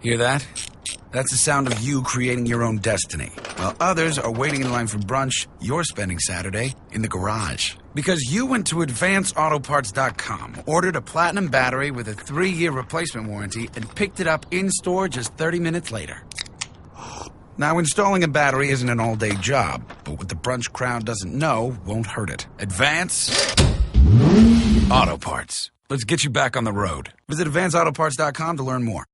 Hear that? That's the sound of you creating your own destiny. While others are waiting in line for brunch, you're spending Saturday in the garage. Because you went to advanceautoparts.com, ordered a platinum battery with a 3-year replacement warranty, and picked it up in-store just 30 minutes later. Now, installing a battery isn't an all-day job, but what the brunch crowd doesn't know won't hurt it. Advance Auto Parts. Let's get you back on the road. Visit advanceautoparts.com to learn more.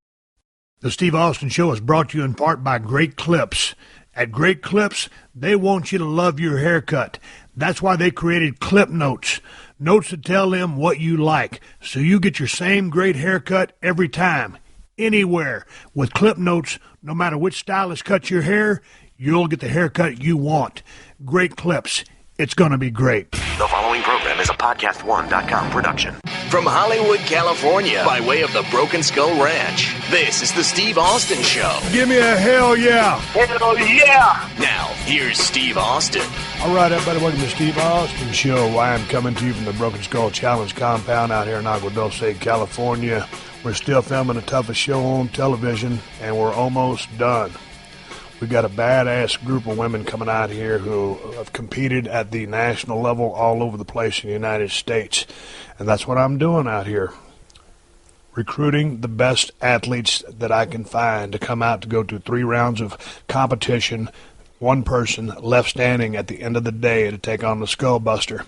The Steve Austin Show is brought to you in part by Great Clips. At Great Clips, they want you to love your haircut. That's why they created Clip Notes. Notes that tell them what you like, so you get your same great haircut every time, anywhere. With Clip Notes, no matter which stylist cuts your hair, you'll get the haircut you want. Great Clips. It's going to be great. The following program is a podcast1.com production. From Hollywood, California, by way of the Broken Skull Ranch, this is the Steve Austin Show. Give me a hell yeah. Hell yeah. Now, here's Steve Austin. All right, everybody, welcome to the Steve Austin Show. I am coming to you from the Broken Skull Challenge compound out here in Agua Dulce, California. We're still filming the toughest show on television, and we're almost done. We got a badass group of women coming out here who have competed at the national level all over the place in the United States. And that's what I'm doing out here. Recruiting the best athletes that I can find to come out to go to 3 rounds of competition. One person left standing at the end of the day to take on the Skullbuster.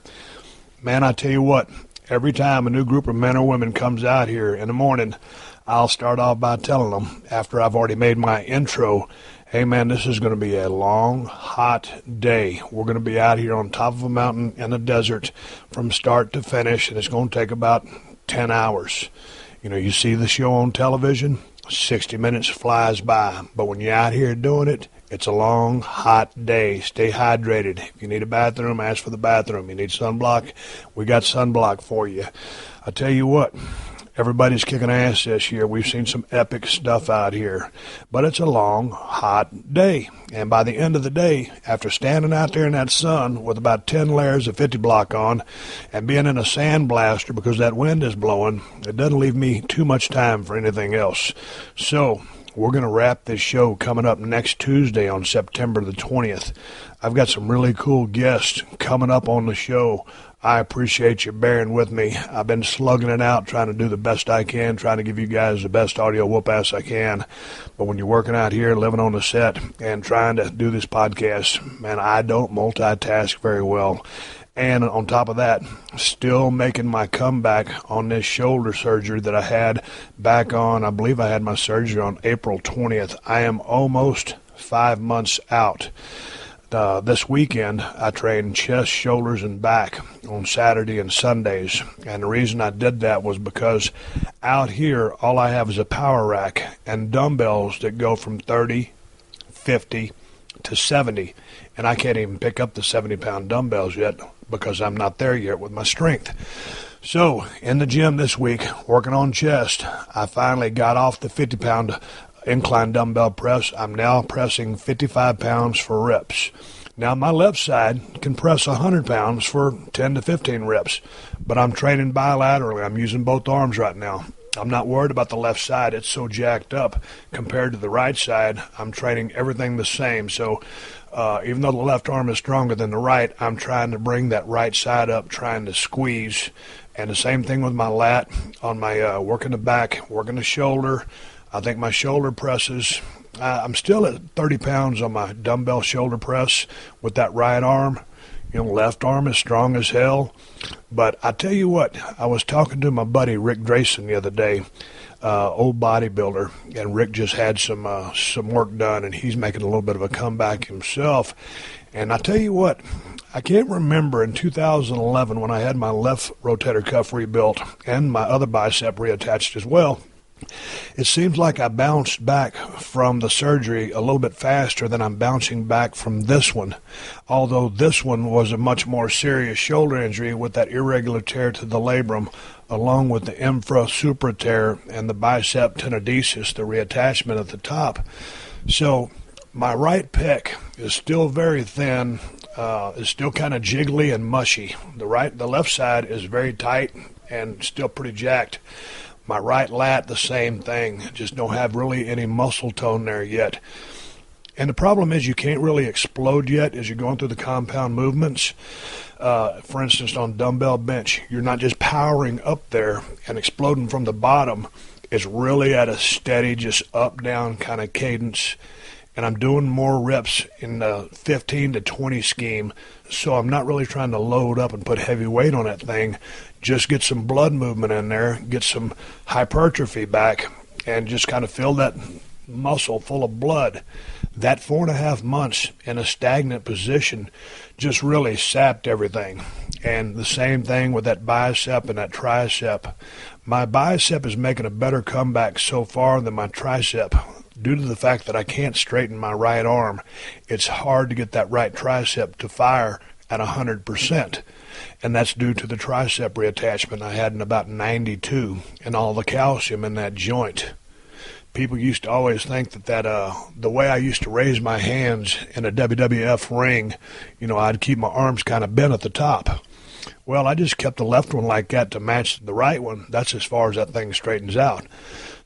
Man, I tell you what, every time a new group of men or women comes out here in the morning, I'll start off by telling them, after I've already made my intro, hey, man, this is going to be a long, hot day. We're going to be out here on top of a mountain in the desert from start to finish, and it's going to take about 10 hours. You know, you see the show on television, 60 minutes flies by. But when you're out here doing it, it's a long, hot day. Stay hydrated. If you need a bathroom, ask for the bathroom. You need sunblock, we got sunblock for you. I tell you what. Everybody's kicking ass this year. We've seen some epic stuff out here. But it's a long, hot day. And by the end of the day, after standing out there in that sun with about 10 layers of 50 block on and being in a sand blaster because that wind is blowing, it doesn't leave me too much time for anything else. So we're going to wrap this show coming up next Tuesday on September the 20th. I've got some really cool guests coming up on the show. I appreciate you bearing with me. I've been slugging it out, trying to do the best I can, trying to give you guys the best audio whoop-ass I can. But when you're working out here, living on the set, and trying to do this podcast, man, I don't multitask very well. And on top of that, still making my comeback on this shoulder surgery that I had back on, I believe I had my surgery on April 20th. I am almost 5 months out. This weekend, I trained chest, shoulders, and back on Saturday and Sundays. And the reason I did that was because out here, all I have is a power rack and dumbbells that go from 30, 50 to 70. And I can't even pick up the 70-pound dumbbells yet because I'm not there yet with my strength. So, in the gym this week, working on chest, I finally got off the 50-pound incline dumbbell press. I'm now pressing 55 pounds for reps. Now my left side can press 100 pounds for 10 to 15 reps, but I'm training bilaterally. I'm using both arms right now. I'm not worried about the left side. It's so jacked up compared to the right side. I'm training everything the same. So even though the left arm is stronger than the right, I'm trying to bring that right side up, trying to squeeze. And the same thing with my lat on my working the back, working the shoulder. I think my shoulder presses, I'm still at 30 pounds on my dumbbell shoulder press with that right arm. You know, left arm is strong as hell. But I tell you what, I was talking to my buddy Rick Drayson the other day, old bodybuilder, and Rick just had some work done, and he's making a little bit of a comeback himself. And I tell you what, I can't remember in 2011 when I had my left rotator cuff rebuilt and my other bicep reattached as well. It seems like I bounced back from the surgery a little bit faster than I'm bouncing back from this one, although this one was a much more serious shoulder injury with that irregular tear to the labrum, along with the infrasupra tear and the bicep tenodesis, the reattachment at the top. So my right pec is still very thin, is still kind of jiggly and mushy. The left side is very tight and still pretty jacked. My right lat, the same thing. Just don't have really any muscle tone there yet. And the problem is you can't really explode yet as you're going through the compound movements. For instance, on dumbbell bench, you're not just powering up there and exploding from the bottom. It's really at a steady, just up-down kind of cadence. And I'm doing more reps in the 15 to 20 scheme, so I'm not really trying to load up and put heavy weight on that thing. Just get some blood movement in there, get some hypertrophy back, and just kind of fill that muscle full of blood. That 4.5 months in a stagnant position just really sapped everything. And the same thing with that bicep and that tricep. My bicep is making a better comeback so far than my tricep. Due to the fact that I can't straighten my right arm, it's hard to get that right tricep to fire at 100%. And that's due to the tricep reattachment I had in about 92 and all the calcium in that joint. People used to always think that the way I used to raise my hands in a WWF ring, I'd keep my arms kind of bent at the top. Well, I just kept the left one like that to match the right one. That's as far as that thing straightens out.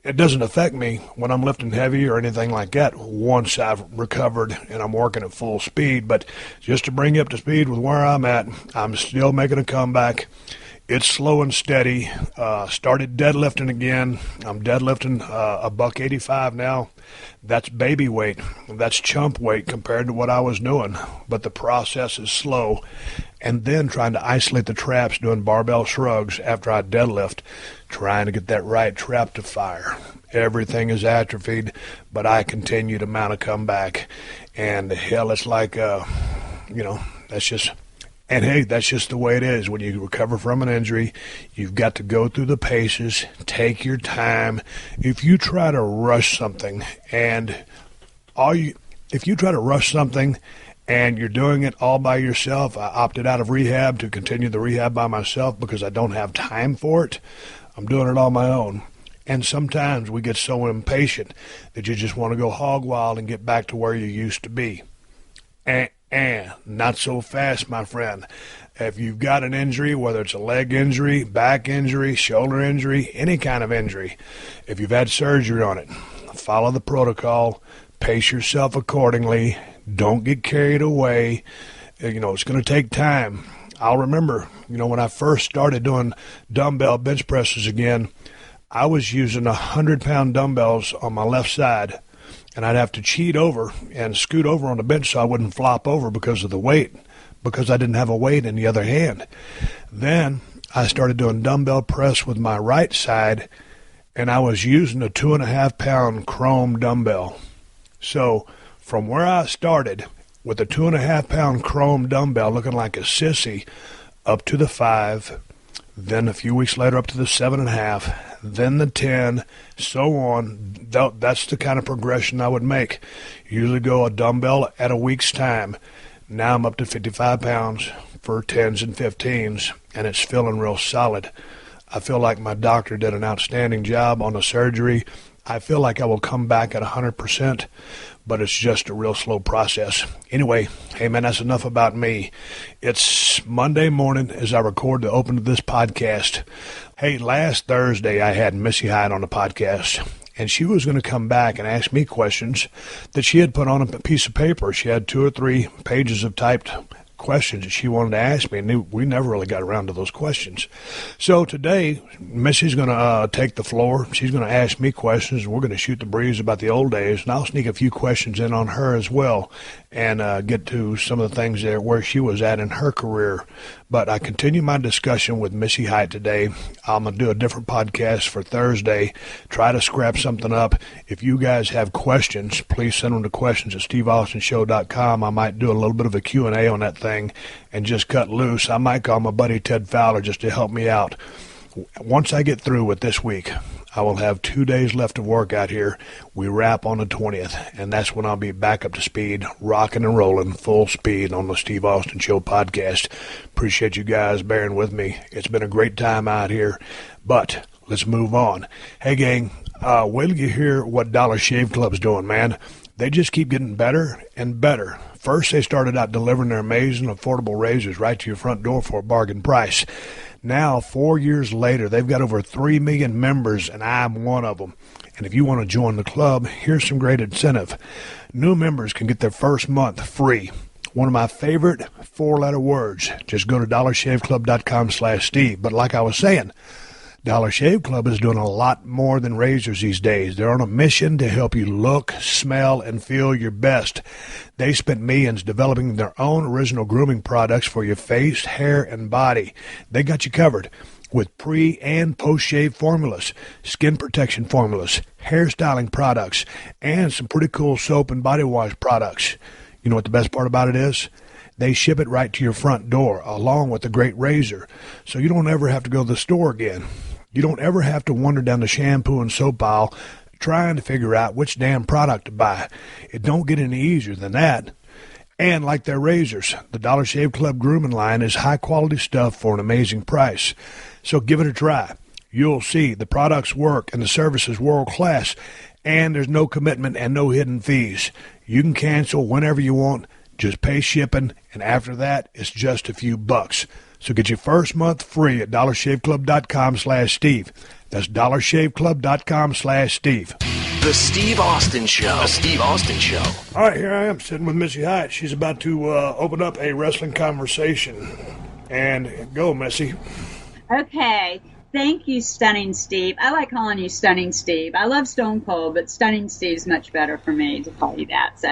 It doesn't affect me when I'm lifting heavy or anything like that once I've recovered and I'm working at full speed. But just to bring you up to speed with where I'm at, I'm still making a comeback. It's slow and steady. Started deadlifting again. I'm deadlifting a $185 now. That's baby weight. That's chump weight compared to what I was doing. But the process is slow. And then trying to isolate the traps, doing barbell shrugs after I deadlift, trying to get that right trap to fire. Everything is atrophied, but I continue to mount a comeback. And hell, it's like, that's just... And hey, that's just the way it is. When you recover from an injury, you've got to go through the paces, take your time. If you try to rush something and you're doing it all by yourself, I opted out of rehab to continue the rehab by myself because I don't have time for it. I'm doing it on my own. And sometimes we get so impatient that you just want to go hog wild and get back to where you used to be. And not so fast, my friend. If you've got an injury, whether it's a leg injury, back injury, shoulder injury, any kind of injury, if you've had surgery on it, follow the protocol, pace yourself accordingly, don't get carried away. It's going to take time. I'll remember, when I first started doing dumbbell bench presses again, I was using 100-pound dumbbells on my left side. And I'd have to cheat over and scoot over on the bench so I wouldn't flop over because of the weight, because I didn't have a weight in the other hand. Then I started doing dumbbell press with my right side, and I was using a 2.5-pound chrome dumbbell. So from where I started with a 2.5-pound chrome dumbbell looking like a sissy up to the 5, then a few weeks later up to the 7.5, then the 10, so on. That's the kind of progression I would make. Usually go a dumbbell at a week's time. Now I'm up to 55 pounds for 10s and 15s, and it's feeling real solid. I feel like my doctor did an outstanding job on the surgery. I feel like I will come back at 100%, but it's just a real slow process. Anyway, hey man, that's enough about me. It's Monday morning as I record the open to this podcast. Hey, last Thursday I had Missy Hyatt on the podcast, and she was going to come back and ask me questions that she had put on a piece of paper. She had 2 or 3 pages of typed questions that she wanted to ask me, and we never really got around to those questions. So today, Missy's going to take the floor. She's going to ask me questions. We're going to shoot the breeze about the old days, and I'll sneak a few questions in on her as well and get to some of the things there where she was at in her career. But I continue my discussion with Missy Hyatt today. I'm going to do a different podcast for Thursday, try to scrap something up. If you guys have questions, please send them to questions@steveaustinshow.com. I might do a little bit of a Q&A on that thing and just cut loose. I might call my buddy Ted Fowler just to help me out. Once I get through with this week, I will have 2 days left of work out here. We wrap on the 20th, and that's when I'll be back up to speed, rocking and rolling, full speed on the Steve Austin Show podcast. Appreciate you guys bearing with me. It's been a great time out here, but let's move on. Hey, gang, wait till you hear what Dollar Shave Club's doing, man. They just keep getting better and better. First, they started out delivering their amazing, affordable razors right to your front door for a bargain price. Now, 4 years later, they've got over 3 million members, and I'm one of them. And if you want to join the club, here's some great incentive. New members can get their first month free. One of my favorite 4-letter words. Just go to dollarshaveclub.com/Steve. But like I was saying, Dollar Shave Club is doing a lot more than razors these days. They're on a mission to help you look, smell, and feel your best. They spent millions developing their own original grooming products for your face, hair, and body. They got you covered with pre- and post-shave formulas, skin protection formulas, hairstyling products, and some pretty cool soap and body wash products. You know what the best part about it is? They ship it right to your front door, along with a great razor, so you don't ever have to go to the store again. You don't ever have to wander down the shampoo and soap aisle trying to figure out which damn product to buy. It don't get any easier than that. And like their razors, the Dollar Shave Club grooming line is high-quality stuff for an amazing price. So give it a try. You'll see the products work and the service is world-class, and there's no commitment and no hidden fees. You can cancel whenever you want, just pay shipping, and after that, it's just a few bucks. So get your first month free at dollarshaveclub.com/Steve. That's dollarshaveclub.com/Steve. The Steve Austin Show. The Steve Austin Show. All right, here I am sitting with Missy Hyatt. She's about to open up a wrestling conversation. And go, Missy. Okay. Thank you, Stunning Steve. I like calling you Stunning Steve. I love Stone Cold, but Stunning Steve's much better for me to call you that. So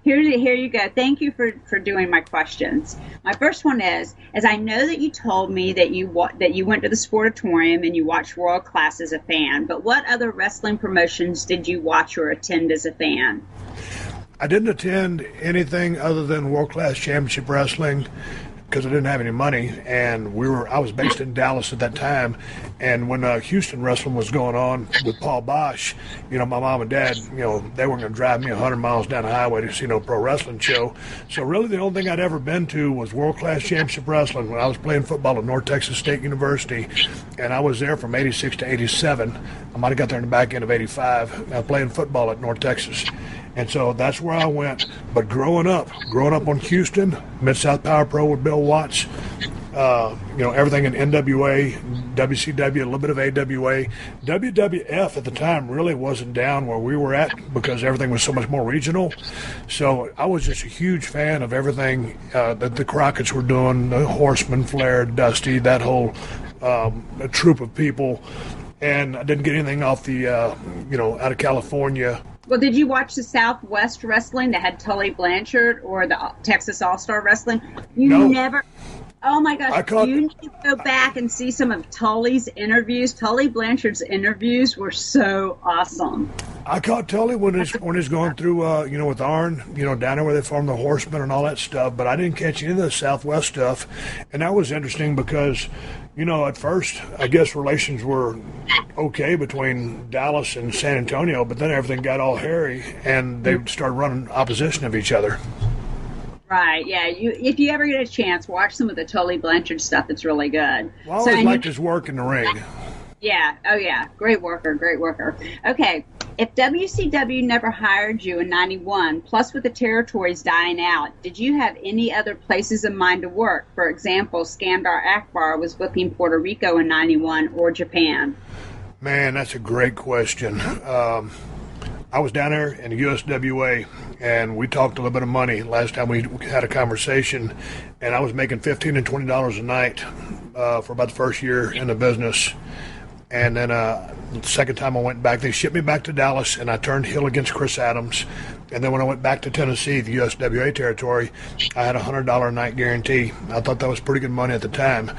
here you go. Thank you for doing my questions. My first one is I know that you told me that you went to the Sportatorium and you watched World Class as a fan, but what other wrestling promotions did you watch or attend as a fan? I didn't attend anything other than World Class Championship Wrestling, because I didn't have any money, and I was based in Dallas at that time, and when Houston wrestling was going on with Paul Bosch, my mom and dad, they weren't going to drive me 100 miles down the highway to see no pro wrestling show. So really the only thing I'd ever been to was World Class Championship Wrestling when I was playing football at North Texas State University, and I was there from 86 to 87. I might have got there in the back end of 85, playing football at North Texas. And so that's where I went. But growing up on Houston, Mid-South Power Pro with Bill Watts, everything in NWA, WCW, a little bit of AWA. WWF at the time really wasn't down where we were at because everything was so much more regional. So I was just a huge fan of everything that the Crockett's were doing, the Horsemen, Flair, Dusty, that whole troop of people. And I didn't get anything off the, out of California. Well, did you watch the Southwest Wrestling that had Tully Blanchard or the Texas All-Star Wrestling? No. Never. Oh, my gosh. You need to go back and see some of Tully's interviews. Tully Blanchard's interviews were so awesome. I caught Tully when he's going through, with Arn, down there where they formed the Horsemen and all that stuff, but I didn't catch any of the Southwest stuff. And that was interesting because, at first, I guess relations were okay between Dallas and San Antonio, but then everything got all hairy and they started running opposition of each other. Right, yeah. If you ever get a chance, watch some of the Tully Blanchard stuff. It's really good. Well, I always liked his work in the ring. Yeah, oh yeah. Great worker. Okay, if WCW never hired you in 91, plus with the territories dying out, did you have any other places in mind to work? For example, Skandar Akbar was booking Puerto Rico in 91 or Japan. Man, that's a great question. I was down there in the USWA, and we talked a little bit of money last time we had a conversation, and I was making $15 and $20 a night for about the first year in the business. And then the second time I went back, they shipped me back to Dallas, and I turned heel against Chris Adams. And then when I went back to Tennessee, the USWA territory, I had a $100 a night guarantee. I thought that was pretty good money at the time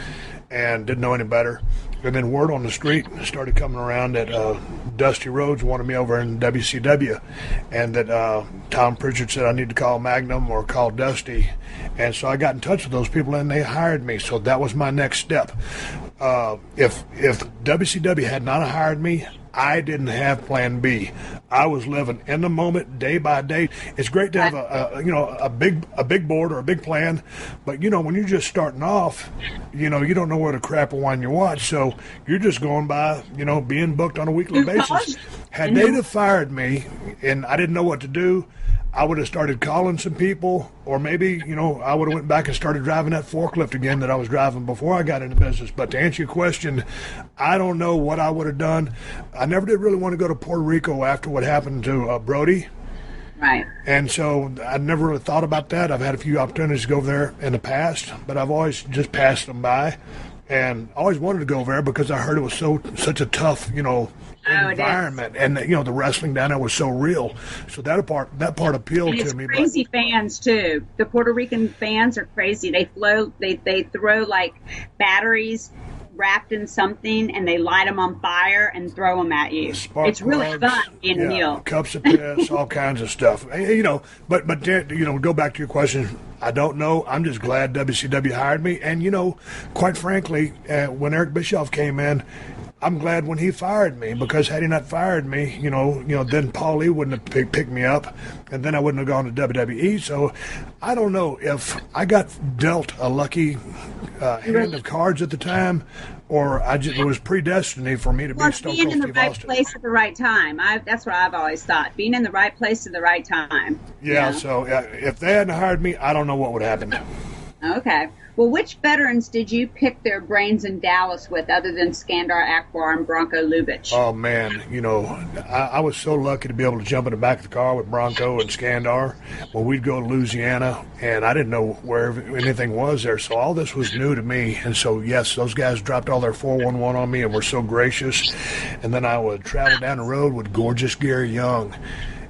and didn't know any better. And then word on the street started coming around that Dusty Rhodes wanted me over in WCW, and that Tom Pritchard said I need to call Magnum or call Dusty. And so I got in touch with those people, and they hired me. So that was my next step. If WCW had not hired me, I didn't have plan B. I was living in the moment, day by day. It's great to have a big board or a big plan, but when you're just starting off, you don't know where to crap or wine you watch, so you're just going by, being booked on a weekly basis. Had they have fired me and I didn't know what to do, I would have started calling some people, or maybe, I would have went back and started driving that forklift again that I was driving before I got into business. But to answer your question, I don't know what I would have done. I never did really want to go to Puerto Rico after what happened to Brody. Right. And so I never really thought about that. I've had a few opportunities to go there in the past, but I've always just passed them by. And always wanted to go there because I heard it was such a tough, environment, and the wrestling down there was so real. So that part appealed to me. Crazy fans too. The Puerto Rican fans are crazy. They throw like batteries wrapped in something, and they light them on fire and throw them at you. It's really fun being a heel. Cups of piss, all kinds of stuff. But go back to your question. I don't know. I'm just glad WCW hired me. And, quite frankly, when Eric Bischoff came in, I'm glad when he fired me, because had he not fired me, then Paul Lee wouldn't have picked me up, and then I wouldn't have gone to WWE. So I don't know if I got dealt a lucky hand of cards at the time, or it was predestined for me to be Stone Cold Steve Austin. Being in the right place at the right time. That's what I've always thought. Being in the right place at the right time. Yeah, so if they hadn't hired me, I don't know what would happen. Okay. Well, which veterans did you pick their brains in Dallas with other than Skandar Akbar and Bronco Lubitsch? Oh, man. I was so lucky to be able to jump in the back of the car with Bronco and Skandar when we'd go to Louisiana, and I didn't know where anything was there. So all this was new to me. And so, yes, those guys dropped all their 411 on me and were so gracious. And then I would travel down the road with Gorgeous Gary Young.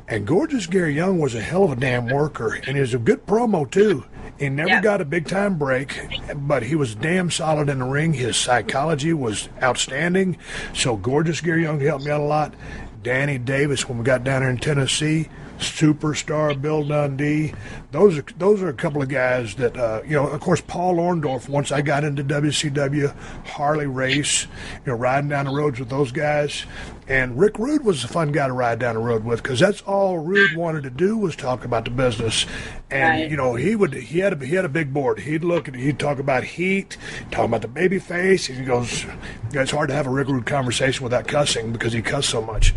And Gorgeous Gary Young was a hell of a damn worker, and he was a good promo, too. He never got a big-time break, but he was damn solid in the ring. His psychology was outstanding. So Gorgeous Gary Young helped me out a lot. Danny Davis, when we got down here in Tennessee, Superstar Bill Dundee. Those are a couple of guys that, of course, Paul Orndorff, once I got into WCW, Harley Race, riding down the roads with those guys. And Rick Rude was a fun guy to ride down the road with, because that's all Rude wanted to do was talk about the business. And, he had a big board. He'd talk about heat, talk about the baby face. He goes, it's hard to have a Rick Rude conversation without cussing because he cussed so much.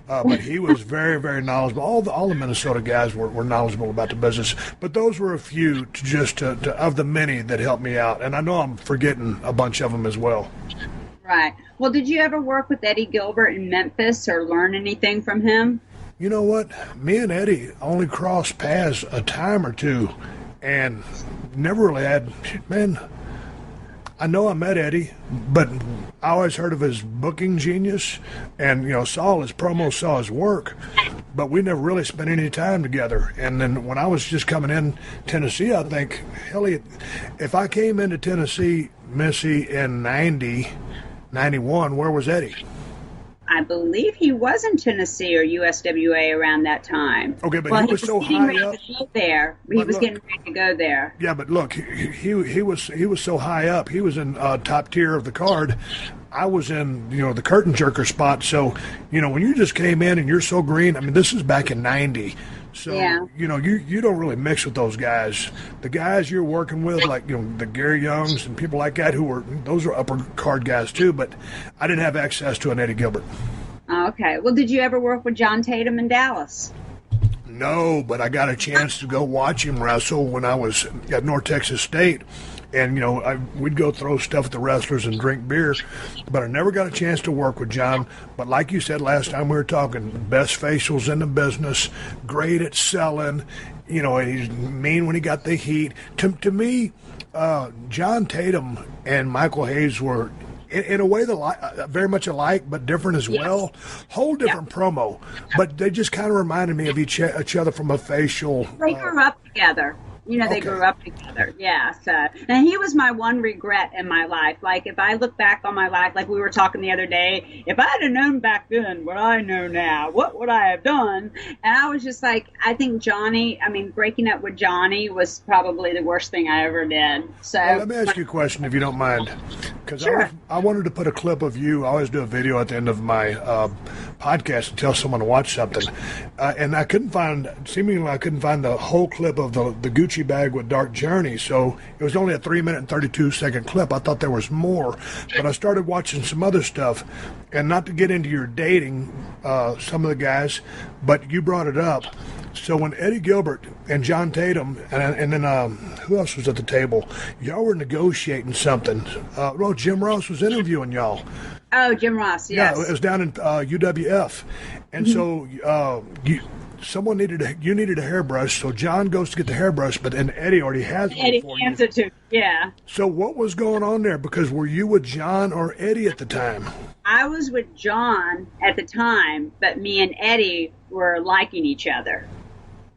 But he was very, very knowledgeable. All the Minnesota guys were knowledgeable about the business. But those were a few of the many that helped me out. And I know I'm forgetting a bunch of them as well. Right. Well, did you ever work with Eddie Gilbert in Memphis or learn anything from him? You know what? Me and Eddie only crossed paths a time or two, and never really had, I know I met Eddie, but I always heard of his booking genius and, saw his promos, saw his work, but we never really spent any time together. And then when I was just coming in Tennessee, I think, Elliot, if I came into Tennessee, Missy, in 91, where was Eddie? I believe he was in Tennessee or USWA around that time. Okay, but he was so high up. He was getting ready to go there. Yeah, but look, he was so high up. He was in top tier of the card. I was in, the curtain jerker spot. So, when you just came in and you're so green, this is back in 90. So, you don't really mix with those guys. The guys you're working with, like, the Gary Youngs and people like that those are upper card guys too, but I didn't have access to an Eddie Gilbert. Okay. Well, did you ever work with John Tatum in Dallas? No, but I got a chance to go watch him wrestle when I was at North Texas State. And, we'd go throw stuff at the wrestlers and drink beer, but I never got a chance to work with John. But like you said last time we were talking, best facials in the business, great at selling, he's mean when he got the heat. To me, John Tatum and Michael Hayes were, in a way, very much alike, but different as well. Whole different promo, but they just kind of reminded me of each other from a facial. They grew up together. They grew up together. Yeah. So, and he was my one regret in my life. Like, if I look back on my life, like we were talking the other day, if I had known back then what I know now, what would I have done? And I was just like, I think breaking up with Johnny was probably the worst thing I ever did. So let me ask you a question, if you don't mind. Because sure. I wanted to put a clip of you. I always do a video at the end of my podcast and tell someone to watch something. And I couldn't find the whole clip of the Gucci bag with Dark Journey, so it was only a 3-minute and 32-second clip. I thought there was more, but I started watching some other stuff, and not to get into your dating some of the guys, but you brought it up. So when Eddie Gilbert and John Tatum and then who else was at the table? Y'all were negotiating something. Jim Ross was interviewing y'all. Oh, Jim Ross, yes. Yeah, it was down in UWF. And so you needed a hairbrush, so John goes to get the hairbrush, but then Eddie already has one Eddie for hands you. it to, yeah. So what was going on there? Because were you with John or Eddie at the time? I was with John at the time, but me and Eddie were liking each other.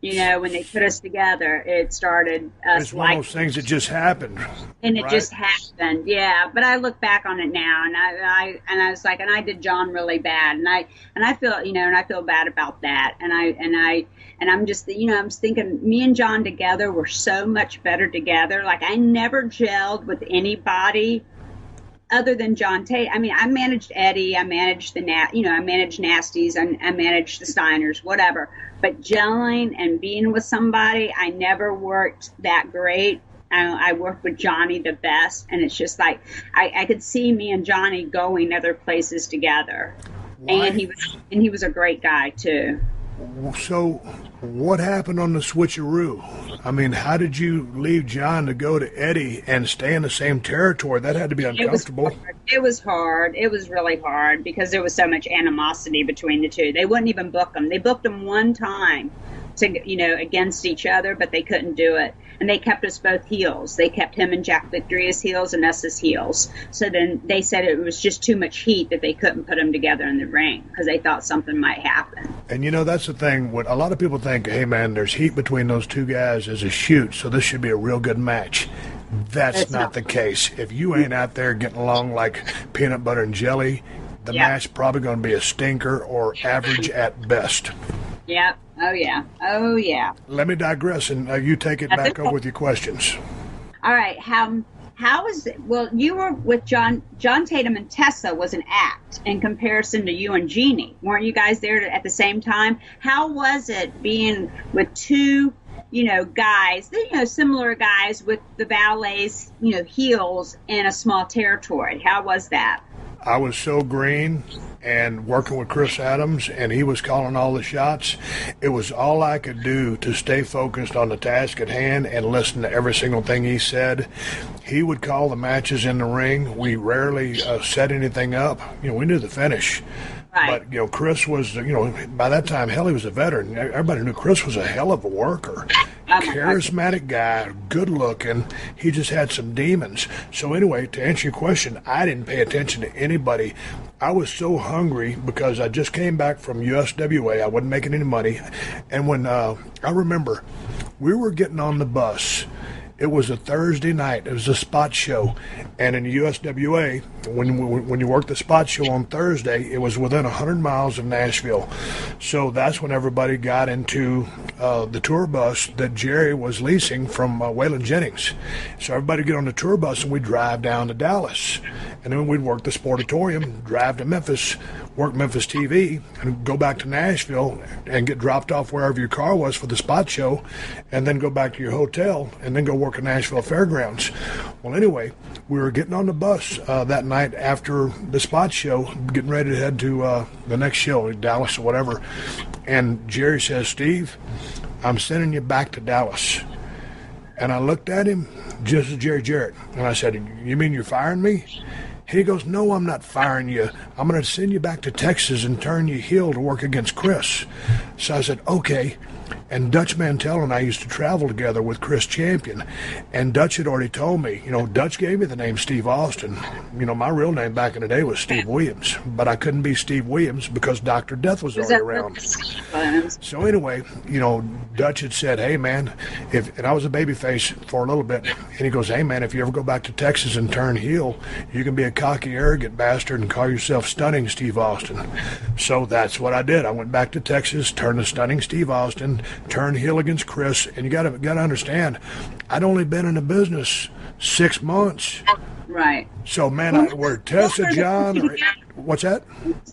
You know, when they put us together, it started us It's one of those things that just happened. And it right? just happened, yeah. But I look back on it now, and I was like, and I did John really bad, and I feel, you know, and I feel bad about that, and I'm just, you know, I'm thinking, me and John together were so much better together. Like, I never gelled with anybody other than John Tate. I mean, I managed Eddie, I managed I managed Nasties, I managed the Steiners, whatever. But gelling and being with somebody, I never worked that great. I worked with Johnny the best, and it's just like I could see me and Johnny going other places together. Why? And he was a great guy too. So what happened on the switcheroo? I mean, how did you leave John to go to Eddie and stay in the same territory? That had to be uncomfortable. It was hard. It was really hard because there was so much animosity between the two. They wouldn't even book them. They booked them one time to, you know, against each other, but they couldn't do it. And they kept us both heels. They kept him and Jack Victory as heels and us as heels. So then they said it was just too much heat that they couldn't put them together in the ring because they thought something might happen. And, you know, that's the thing. What a lot of people think, hey, man, there's heat between those two guys as a shoot, so this should be a real good match. That's not the case. If you ain't out there getting along like peanut butter and jelly, the match probably going to be a stinker or average at best. Yep. Oh, yeah. Oh, yeah. Let me digress, and you take it back over with your questions. All right. How is it? Well, you were with John Tatum and Tessa was an act in comparison to you and Jeannie. Weren't you guys there at the same time? How was it being with two, you know, guys, you know, similar guys with the ballets, you know, heels in a small territory? How was that? I was so green and working with Chris Adams, and he was calling all the shots. It was all I could do to stay focused on the task at hand and listen to every single thing he said. He would call the matches in the ring. We rarely set anything up. You know, we knew the finish. Right. But, you know, Chris was, you know, by that time, hell, he was a veteran. Everybody knew Chris was a hell of a worker. Charismatic guy, good looking. He just had some demons. So anyway, to answer your question, I didn't pay attention to anybody. I was so hungry because I just came back from USWA. I wasn't making any money. And when I remember we were getting on the bus, it was a Thursday night. It was a spot show. And in the USWA, when you worked the spot show on Thursday, it was within 100 miles of Nashville. So that's when everybody got into the tour bus that Jerry was leasing from Waylon Jennings. So everybody get on the tour bus and we'd drive down to Dallas. And then we'd work the Sportatorium, drive to Memphis, work Memphis TV, and go back to Nashville and get dropped off wherever your car was for the spot show, and then go back to your hotel, and then go work at Nashville Fairgrounds. Well, anyway, we were getting on the bus that night after the spot show, getting ready to head to the next show, Dallas or whatever, and Jerry says, Steve, I'm sending you back to Dallas. And I looked at him, just as Jerry Jarrett, and I said, you mean you're firing me? And he goes, no, I'm not firing you. I'm going to send you back to Texas and turn you heel to work against Chris. So I said, okay. And Dutch Mantell and I used to travel together with Chris Champion. And Dutch had already told me, you know, Dutch gave me the name Steve Austin. You know, my real name back in the day was Steve Williams. But I couldn't be Steve Williams because Dr. Death was already around. So anyway, you know, Dutch had said, hey, man, and I was a babyface for a little bit. And he goes, hey, man, if you ever go back to Texas and turn heel, you can be a cocky, arrogant bastard and call yourself Stunning Steve Austin. So that's what I did. I went back to Texas, turned to Stunning Steve Austin, turned heel against Chris. And you got to understand, I'd only been in the business 6 months. Right. So, man, were Tessa, John, what's that?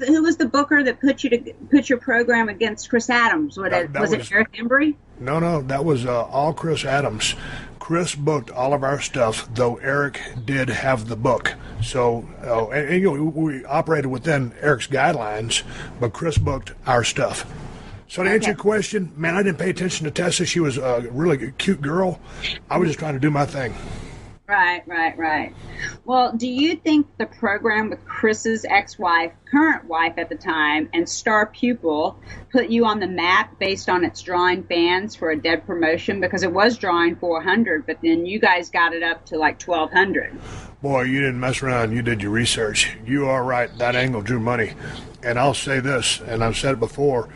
Who was the booker that put your program against Chris Adams? Was it Eric Embry? No, that was all Chris Adams. Chris booked all of our stuff, though Eric did have the book. So, and you know, we operated within Eric's guidelines, but Chris booked our stuff. So to answer your question, man, I didn't pay attention to Tessa. She was a really cute girl. I was just trying to do my thing. Right. Well, do you think the program with Chris's ex-wife, current wife at the time, and star pupil put you on the map based on its drawing fans for a dead promotion? Because it was drawing 400, but then you guys got it up to like 1,200. Boy, you didn't mess around. You did your research. You are right. That angle drew money. And I'll say this, and I've said it before,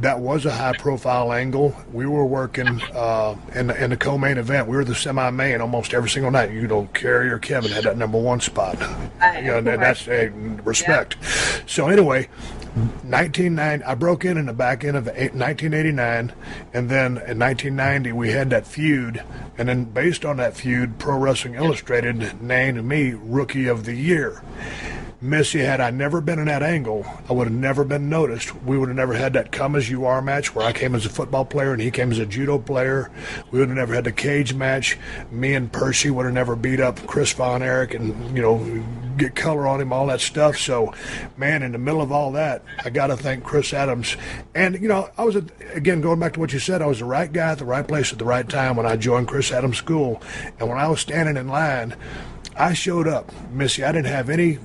that was a high-profile angle. We were working in the co-main event. We were the semi-main almost every single night. You know, Kerry or Kevin had that number one spot. That's respect. Yeah. So anyway, 1990, I broke in the back end of 1989, and then in 1990 we had that feud, and then based on that feud, Pro Wrestling Illustrated named me Rookie of the Year. Missy, had I never been in that angle, I would have never been noticed. We would have never had that come as you are match where I came as a football player and he came as a judo player. We would have never had the cage match. Me and Percy would have never beat up Chris Von Erich and, get color on him, all that stuff. So, man, in the middle of all that, I got to thank Chris Adams. And, I was, again, going back to what you said, I was the right guy at the right place at the right time when I joined Chris Adams' school. And when I was standing in line, I showed up. Missy, I didn't have any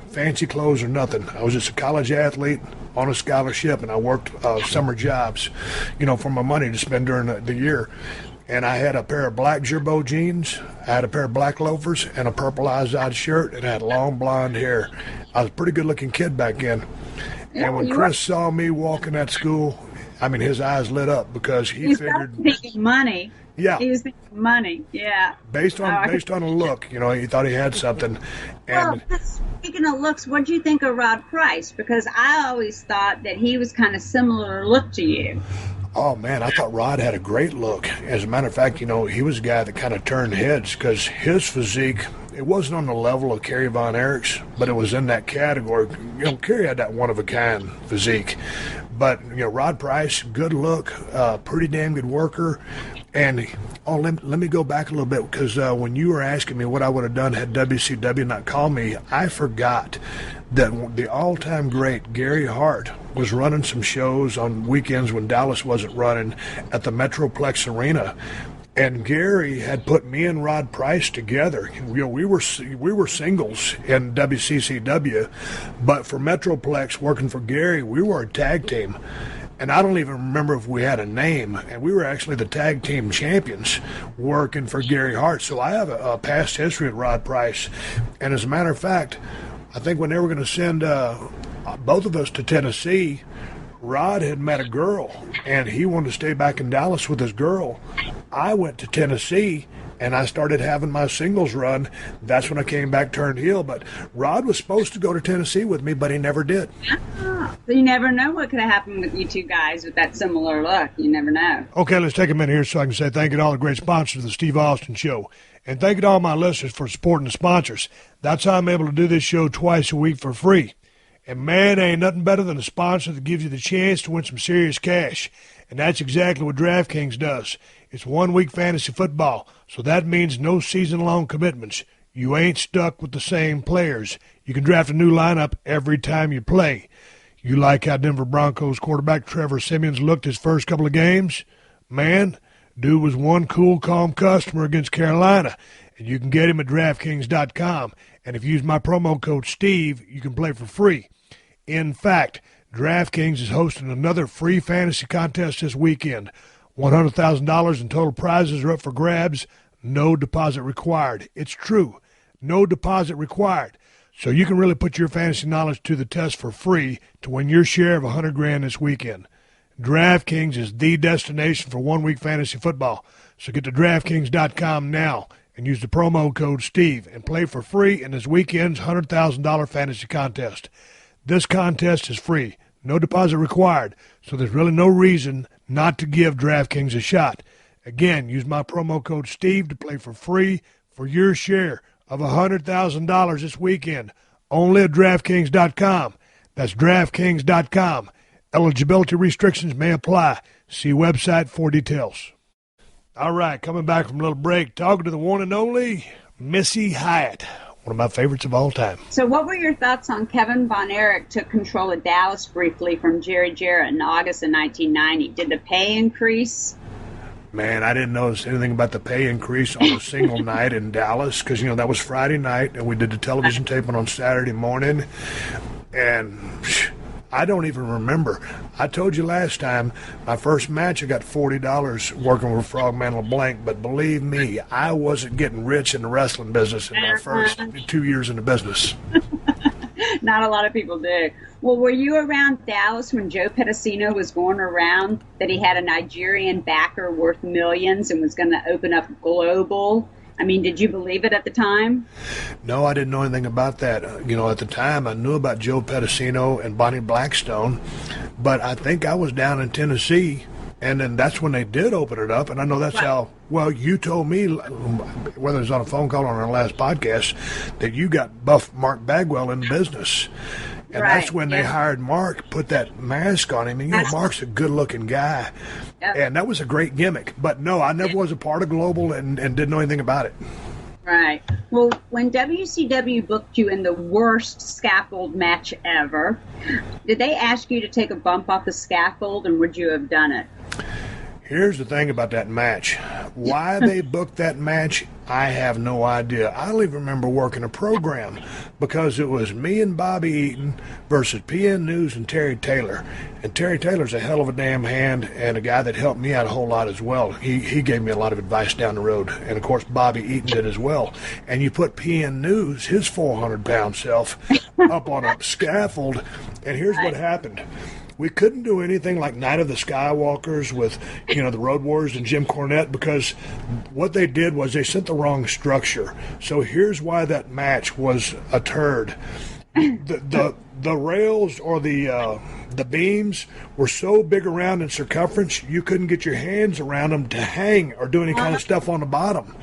fancy clothes or nothing. I was just a college athlete on a scholarship, and I worked summer jobs, for my money to spend during the year. And I had a pair of black Gerbo jeans, I had a pair of black loafers, and a purple Izod shirt, and I had long blonde hair. I was a pretty good-looking kid back then. And when Chris saw me walking at school, his eyes lit up because he figured... making money. Yeah. He was making money, yeah. Based on a look, he thought he had something. And speaking of looks, what do you think of Rod Price? Because I always thought that he was kind of similar look to you. Oh, man, I thought Rod had a great look. As a matter of fact, he was a guy that kind of turned heads because his physique, it wasn't on the level of Kerry Von Erich's, but it was in that category. Kerry had that one-of-a-kind physique. But, Rod Price, good look, pretty damn good worker. And, let me go back a little bit because when you were asking me what I would have done had WCW not called me, I forgot that the all-time great Gary Hart was running some shows on weekends when Dallas wasn't running at the Metroplex Arena. And Gary had put me and Rod Price together. We were singles in WCCW, but for Metroplex, working for Gary, we were a tag team. And I don't even remember if we had a name. And we were actually the tag team champions working for Gary Hart. So I have a past history with Rod Price. And as a matter of fact, I think when they were going to send both of us to Tennessee, Rod had met a girl, and he wanted to stay back in Dallas with his girl. I went to Tennessee, and I started having my singles run. That's when I came back, turned heel. But Rod was supposed to go to Tennessee with me, but he never did. So you never know what could have happened with you two guys with that similar look. You never know. Okay, let's take a minute here so I can say thank you to all the great sponsors of the Steve Austin Show. And thank you to all my listeners for supporting the sponsors. That's how I'm able to do this show twice a week for free. And, man, ain't nothing better than a sponsor that gives you the chance to win some serious cash. And that's exactly what DraftKings does. It's 1 week fantasy football, so that means no season-long commitments. You ain't stuck with the same players. You can draft a new lineup every time you play. You like how Denver Broncos quarterback Trevor Siemian's looked his first couple of games? Man, dude was one cool, calm customer against Carolina. And you can get him at DraftKings.com. And if you use my promo code Steve, you can play for free. In fact, DraftKings is hosting another free fantasy contest this weekend. $100,000 in total prizes are up for grabs. No deposit required. It's true. No deposit required. So you can really put your fantasy knowledge to the test for free to win your share of $100,000 this weekend. DraftKings is the destination for 1 week fantasy football. So get to DraftKings.com now and use the promo code Steve and play for free in this weekend's $100,000 fantasy contest. This contest is free, no deposit required, so there's really no reason not to give DraftKings a shot. Again, use my promo code Steve to play for free for your share of $100,000 this weekend, only at DraftKings.com. That's DraftKings.com. Eligibility restrictions may apply. See website for details. All right, coming back from a little break, talking to the one and only Missy Hyatt. one of my favorites of all time. So what were your thoughts on Kevin Von Erich took control of Dallas briefly from Jerry Jarrett in August of 1990? Did the pay increase? Man, I didn't notice anything about the pay increase on a single night in Dallas because, that was Friday night, and we did the television taping on Saturday morning. And I don't even remember. I told you last time, my first match, I got $40 working with Frogman LeBlanc, but believe me, I wasn't getting rich in the wrestling business in my first 2 years in the business. Not a lot of people did. Well, were you around Dallas when Joe Pedicino was going around that he had a Nigerian backer worth millions and was going to open up Global? I mean, did you believe it at the time? No, I didn't know anything about that. At the time, I knew about Joe Pedicino and Bonnie Blackstone, but I think I was down in Tennessee, and then that's when they did open it up, and I know that's how, well, you told me, whether it was on a phone call or on our last podcast, that you got Buff Mark Bagwell in the business. And that's when they hired Mark, put that mask on him. And, Mark's a good-looking guy. Yep. And that was a great gimmick. But, no, I never was a part of Global and didn't know anything about it. Right. Well, when WCW booked you in the worst scaffold match ever, did they ask you to take a bump off the scaffold, and would you have done it? Here's the thing about that match. Why they booked that match, I have no idea. I don't even remember working a program because it was me and Bobby Eaton versus PN News and Terry Taylor. And Terry Taylor's a hell of a damn hand and a guy that helped me out a whole lot as well. He gave me a lot of advice down the road. And, of course, Bobby Eaton did as well. And you put PN News, his 400-pound self, up on a scaffold, and here's what happened. We couldn't do anything like Night of the Skywalkers with, the Road Warriors and Jim Cornette because what they did was they sent the wrong structure. So here's why that match was a turd. The rails or the beams were so big around in circumference you couldn't get your hands around them to hang or do any kind of stuff on the bottom.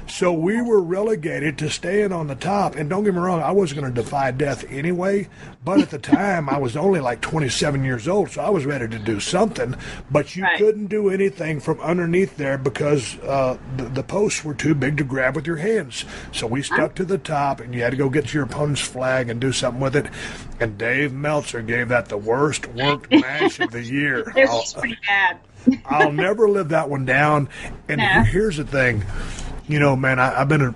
So we were relegated to staying on the top. And don't get me wrong, I wasn't going to defy death anyway. But at the time, I was only like 27 years old, so I was ready to do something. But you couldn't do anything from underneath there because the posts were too big to grab with your hands. So we stuck to the top, and you had to go get to your opponent's flag and do something with it. And Dave Meltzer gave that the worst worked match of the year. It was pretty bad. I'll never live that one down. And here's the thing. Man, I've been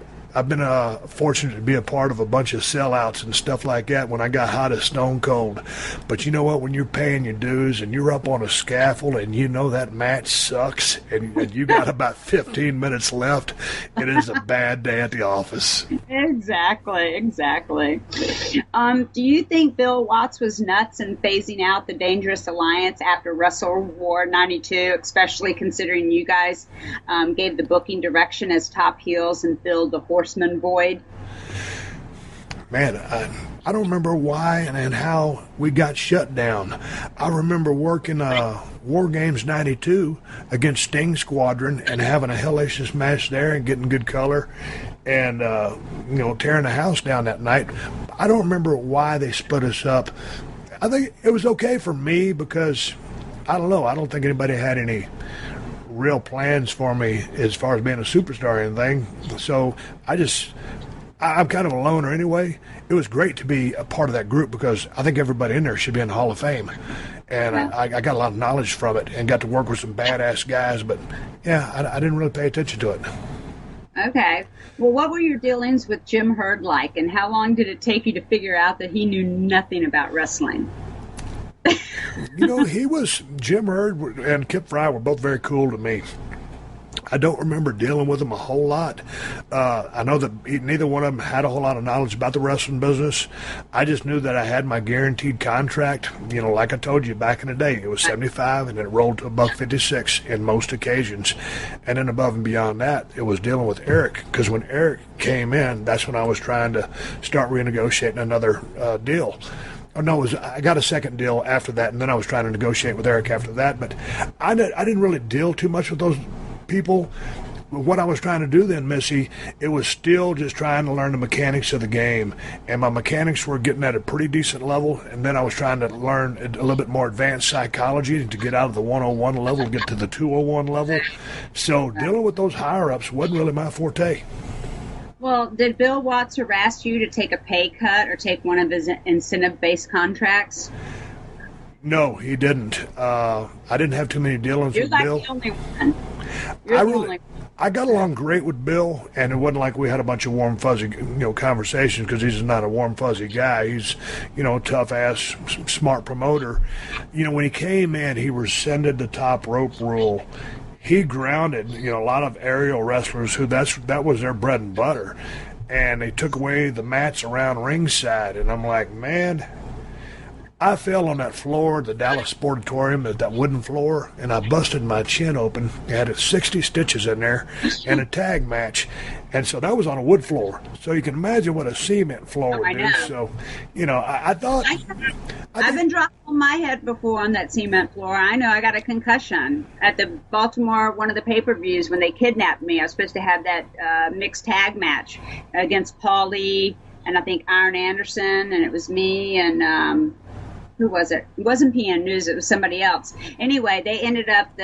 fortunate to be a part of a bunch of sellouts and stuff like that when I got hot as Stone Cold. But you know what? When you're paying your dues and you're up on a scaffold and that match sucks and you got about 15 minutes left, it is a bad day at the office. Exactly. Do you think Bill Watts was nuts in phasing out the Dangerous Alliance after Wrestle War 92, especially considering you guys gave the booking direction as top heels and filled the Horseman void? Man, I don't remember why and how we got shut down. I remember working War Games 92 against Sting Squadron and having a hellacious match there and getting good color and, tearing the house down that night. I don't remember why they split us up. I think it was okay for me because, I don't know, I don't think anybody had any real plans for me as far as being a superstar or anything. So I'm kind of a loner anyway. It was great to be a part of that group because I think everybody in there should be in the Hall of Fame. And I got a lot of knowledge from it and got to work with some badass guys. But, I didn't really pay attention to it. Okay. Well, what were your dealings with Jim Herd like, and how long did it take you to figure out that he knew nothing about wrestling? Jim Herd and Kip Fry were both very cool to me. I don't remember dealing with them a whole lot. I know that neither one of them had a whole lot of knowledge about the wrestling business. I just knew that I had my guaranteed contract. Like I told you back in the day, it was $75 and it rolled to $156 in most occasions. And then above and beyond that, it was dealing with Eric. Because when Eric came in, that's when I was trying to start renegotiating another deal. Oh, no, I got a second deal after that, and then I was trying to negotiate with Eric after that. But I didn't really deal too much with those people. What I was trying to do then, Missy, it was still just trying to learn the mechanics of the game. And my mechanics were getting at a pretty decent level, and then I was trying to learn a little bit more advanced psychology to get out of the 101 level and get to the 201 level. So dealing with those higher-ups wasn't really my forte. Well, did Bill Watts harass you to take a pay cut or take one of his incentive-based contracts? No, he didn't. I didn't have too many dealings You're with like Bill. the only one. You're the only one. I got along great with Bill, and it wasn't like we had a bunch of warm, fuzzy, conversations, because he's not a warm, fuzzy guy. He's, tough-ass, smart promoter. When he came in, he rescinded the top rope rule. He grounded, a lot of aerial wrestlers who that was their bread and butter, and they took away the mats around ringside, and I'm like, man, I fell on that floor, the Dallas Sportatorium, that wooden floor, and I busted my chin open. I had 60 stitches in there and a tag match. And so that was on a wood floor. So you can imagine what a cement floor would do. So, I thought... I've been dropped on my head before on that cement floor. I know I got a concussion at the Baltimore, one of the pay-per-views, when they kidnapped me. I was supposed to have that mixed tag match against Paul Lee and I think Iron Anderson, and it was me and... who was it? It wasn't PN News. It was somebody else. Anyway, they ended up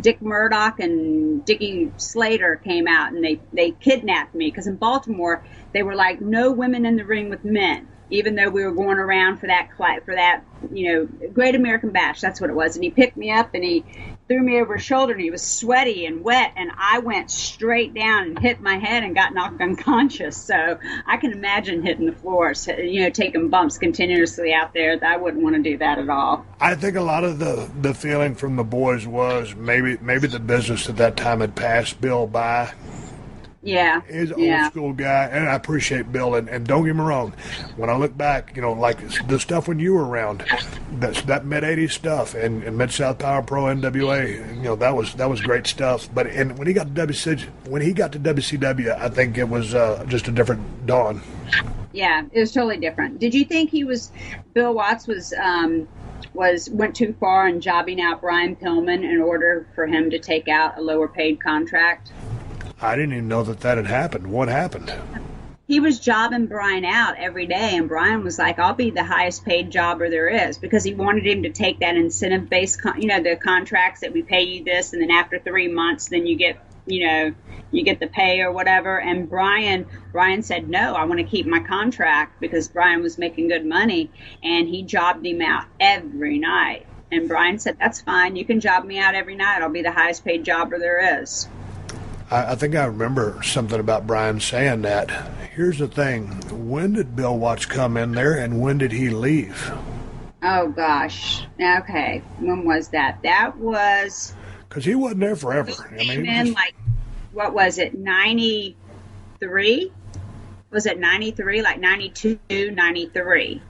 Dick Murdoch and Dickie Slater came out and they kidnapped me because in Baltimore they were like no women in the ring with men, even though we were going around for that Great American Bash. That's what it was. And he picked me up and he threw me over his shoulder and he was sweaty and wet and I went straight down and hit my head and got knocked unconscious. So I can imagine hitting the floors, taking bumps continuously out there. I wouldn't want to do that at all. I think a lot of the feeling from the boys was maybe the business at that time had passed Bill by. Yeah. He's an old school guy, and I appreciate Bill. And don't get me wrong, when I look back, like the stuff when you were around, that mid-'80s stuff and Mid-South Power Pro, NWA, that was great stuff. But when he got to WCW, I think it was just a different dawn. Yeah, it was totally different. Did you think Bill Watts went too far in jobbing out Brian Pillman in order for him to take out a lower paid contract? I didn't even know that had happened. What happened? He was jobbing Brian out every day, and Brian was like, I'll be the highest paid jobber there is, because he wanted him to take that incentive-based, the contracts that we pay you this, and then after 3 months, then you get the pay or whatever. And Brian said, no, I want to keep my contract, because Brian was making good money, and he jobbed him out every night. And Brian said, that's fine. You can job me out every night. I'll be the highest paid jobber there is. I think I remember something about Brian saying that. Here's the thing. When did Bill Watts come in there, and when did he leave? Oh, gosh. Okay. When was that? That was... Because he wasn't there forever. What was it, 93? Was it 93? Like 92, 93?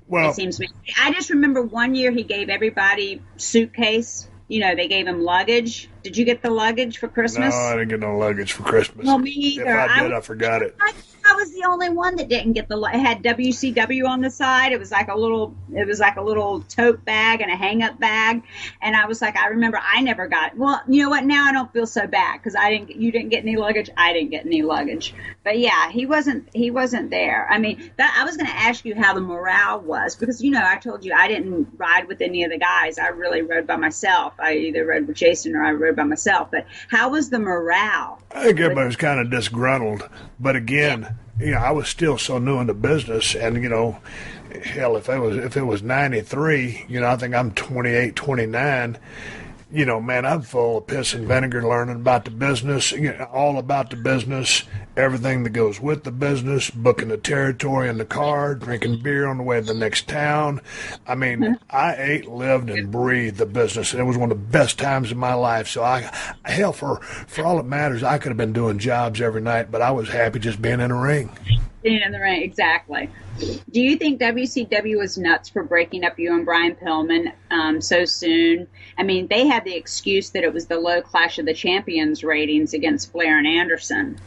Well... It seems to me. I just remember one year he gave everybody suitcase. They gave him luggage. Did you get the luggage for Christmas? No, I didn't get no luggage for Christmas. Well, me either. If I did, I forgot it. I was the only one that didn't get it had WCW on the side. It was like a little tote bag and a hang-up bag. And I was like, I remember I never got it. Well, you know what? Now I don't feel so bad because you didn't get any luggage. I didn't get any luggage. But yeah, he wasn't there. I mean, I was going to ask you how the morale was because, I told you I didn't ride with any of the guys. I really rode by myself. I either rode with Jason or I rode by myself. But how was the morale? I think everybody was kind of disgruntled. But again, I was still so new in the business, and hell, if it was 93, I think I'm 28, 29. Man, I'm full of piss and vinegar learning about the business, all about the business, everything that goes with the business, booking the territory in the car, drinking beer on the way to the next town. I mean, I ate, lived, and breathed the business, and it was one of the best times of my life. So for all it matters, I could have been doing jobs every night, but I was happy just being in the ring. Being in the ring, exactly. Do you think WCW was nuts for breaking up you and Brian Pillman so soon? I mean, they had the excuse that it was the low Clash of the Champions ratings against Flair and Anderson.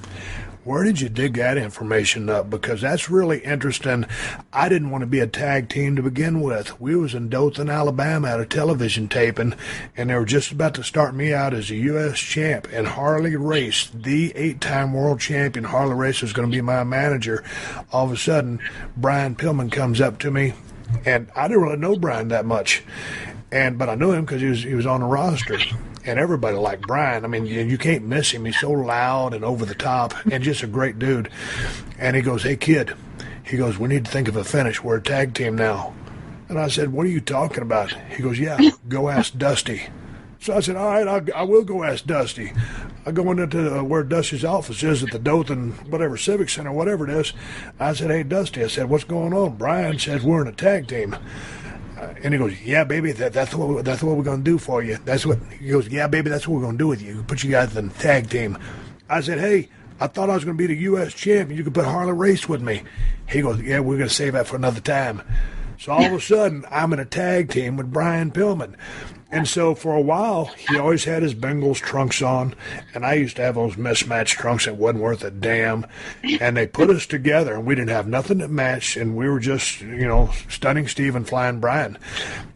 Where did you dig that information up? Because that's really interesting. I didn't want to be a tag team to begin with. We was in Dothan, Alabama at a television taping, and they were just about to start me out as a U.S. champ. And Harley Race, the 8-time world champion, Harley Race was going to be my manager. All of a sudden, Brian Pillman comes up to me, and I didn't really know Brian that much. But I knew him because he was on the roster. And everybody liked Brian. I mean, you can't miss him. He's so loud and over the top and just a great dude. And he goes, "Hey, kid," he goes, "we need to think of a finish. We're a tag team now." And I said, "What are you talking about?" He goes, "Yeah, go ask Dusty." So I said, "All right, I will go ask Dusty." I go into where Dusty's office is at the Dothan, whatever, Civic Center, whatever it is. I said, "Hey, Dusty," I said, "what's going on?" Brian says, "We're in a tag team." And he goes, "Yeah, baby, that's what we're going to do for you." He goes, "Yeah, baby, that's what we're going to do with you. Put you guys in the tag team." I said, "Hey, I thought I was going to be the U.S. champion. You could put Harley Race with me." He goes, "Yeah, we're going to save that for another time." So all of a sudden, I'm in a tag team with Brian Pillman. And so for a while, he always had his Bengals trunks on, and I used to have those mismatched trunks that wasn't worth a damn. And they put us together, and we didn't have nothing that matched, and we were just, Stunning Steve and Flying Brian.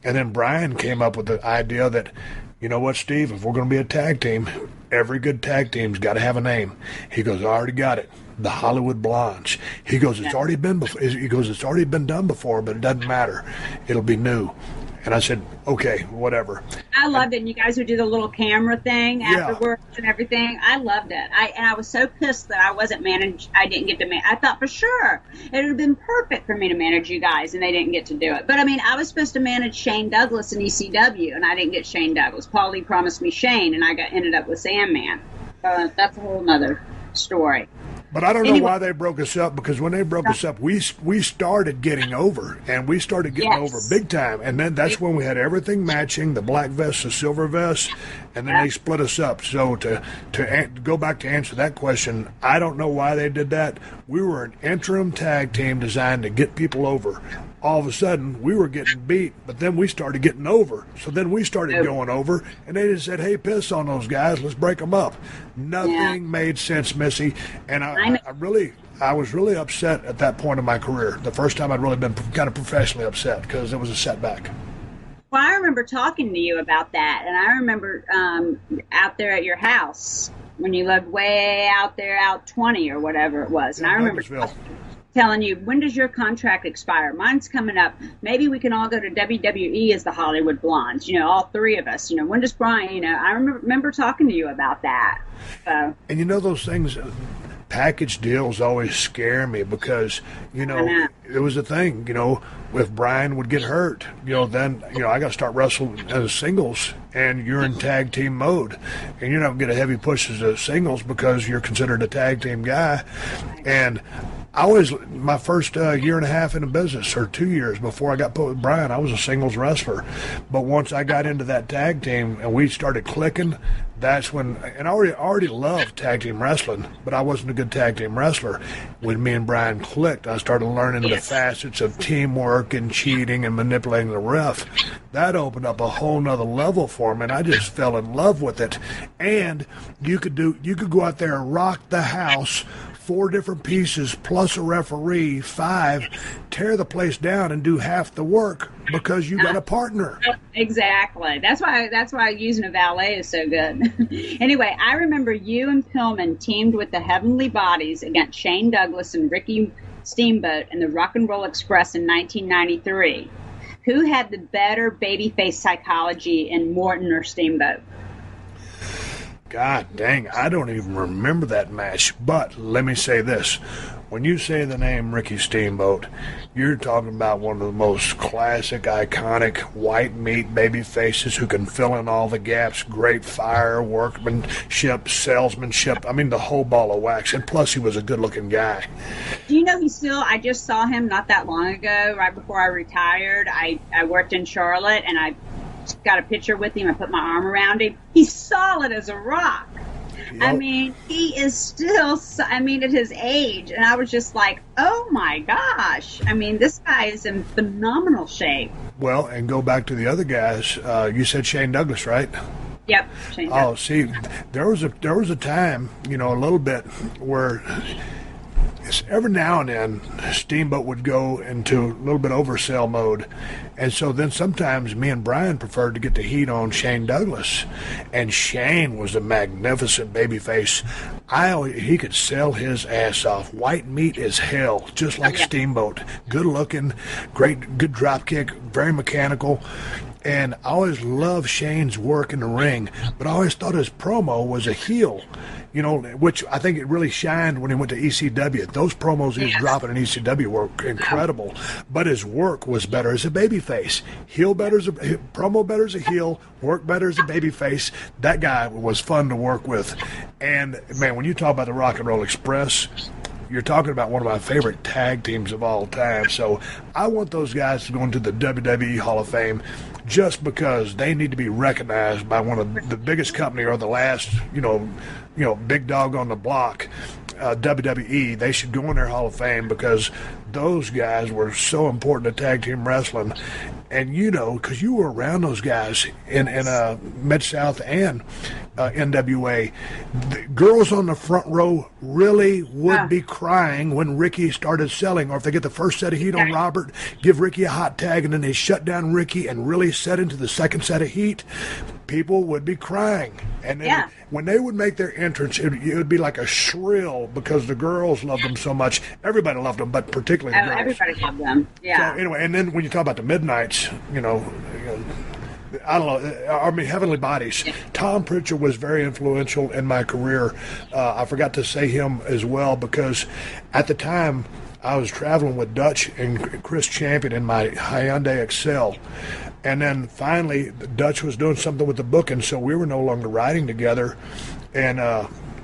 And then Brian came up with the idea that, "You know what, Steve, if we're going to be a tag team, every good tag team's got to have a name." He goes, "I already got it. The Hollywood Blondes." He goes, "It's already been before." He goes, "It's already been done before, but it doesn't matter. It'll be new." And I said, "Okay, whatever." I loved it. And you guys would do the little camera thing afterwards and everything. I loved it. I was so pissed that I wasn't managed. I didn't get to manage. I thought for sure it would have been perfect for me to manage you guys, and they didn't get to do it. But I mean, I was supposed to manage Shane Douglas in ECW, and I didn't get Shane Douglas. Paulie promised me Shane, and I ended up with Sandman. That's a whole nother story. But I don't know why they broke us up, because when they broke us up, we started getting over, and we started getting over big time. And then that's when we had everything matching, the black vest, the silver vest, and then they split us up. So to go back to answer that question, I don't know why they did that. We were an interim tag team designed to get people over. All of a sudden, we were getting beat, but then we started getting over. So then we started going over, and they just said, "Hey, piss on those guys. Let's break them up." Nothing made sense, Missy. And I was really upset at that point in my career. The first time I'd really been kind of professionally upset because it was a setback. Well, I remember talking to you about that, and I remember out there at your house when you lived way out there, out 20 or whatever it was. And I remember telling you, "When does your contract expire? Mine's coming up. Maybe we can all go to WWE as the Hollywood Blondes, all three of us. When does Brian, I remember talking to you about that." So. And those things, package deals always scare me because, it was a thing, if Brian would get hurt, then, I got to start wrestling as singles, and you're in tag team mode, and you're not going to get a heavy push as a singles because you're considered a tag team guy. And my first year and a half in the business, or 2 years before I got put with Brian, I was a singles wrestler. But once I got into that tag team and we started clicking, that's when, and I already loved tag team wrestling, but I wasn't a good tag team wrestler. When me and Brian clicked, I started learning the facets of teamwork and cheating and manipulating the ref. That opened up a whole nother level for me, and I just fell in love with it. And you could go out there and rock the house, 4 different pieces plus a referee, 5, tear the place down and do half the work because you got a partner. Exactly. That's why using a valet is so good. Anyway, I remember you and Pillman teamed with the Heavenly Bodies against Shane Douglas and Ricky Steamboat in the Rock and Roll Express in 1993. Who had the better babyface psychology in Morton or Steamboat? God dang, I don't even remember that match. But let me say this. When you say the name Ricky Steamboat, you're talking about one of the most classic, iconic, white meat baby faces who can fill in all the gaps. Great fire, workmanship, salesmanship. I mean, the whole ball of wax. And plus, he was a good-looking guy. Do you know I just saw him not that long ago, right before I retired. I worked in Charlotte, and I got a picture with him. I put my arm around him. He's solid as a rock. Yep. I mean, he is still, at his age. And I was just like, oh my gosh. I mean, this guy is in phenomenal shape. Well, and go back to the other guys. You said Shane Douglas, right? Yep. Shane Douglas. Oh, see, there was a time, a little bit where every now and then Steamboat would go into a little bit oversell mode, and so then sometimes me and Brian preferred to get the heat on Shane Douglas, and Shane was a magnificent babyface. He could sell his ass off. White meat as hell, just like Steamboat. Good looking, good drop kick, very mechanical. And I always loved Shane's work in the ring, but I always thought his promo was a heel, which I think it really shined when he went to ECW. Those promos he was dropping in ECW were incredible, but his work was better as a babyface. Promo better as a heel, work better as a babyface. That guy was fun to work with. And, man, when you talk about the Rock and Roll Express, you're talking about one of my favorite tag teams of all time. So I want those guys to go into the WWE Hall of Fame just because they need to be recognized by one of the biggest company or the last, big dog on the block, WWE. They should go in their Hall of Fame because those guys were so important to tag team wrestling. And because you were around those guys in Mid-South and NWA, the girls on the front row really would be crying when Ricky started selling, or if they get the first set of heat on Robert, give Ricky a hot tag, and then they shut down Ricky and really set into the second set of heat, people would be crying. And then when they would make their entrance, it would be like a shrill because the girls loved them so much. Everybody loved them, but particularly the girls. Everybody loved them. Yeah. So anyway, and then when you talk about the Midnights, I don't know. Heavenly Bodies. Tom Pritchard was very influential in my career. I forgot to say him as well because at the time I was traveling with Dutch and Chris Champion in my Hyundai Excel. And then finally, Dutch was doing something with the booking, so we were no longer riding together. And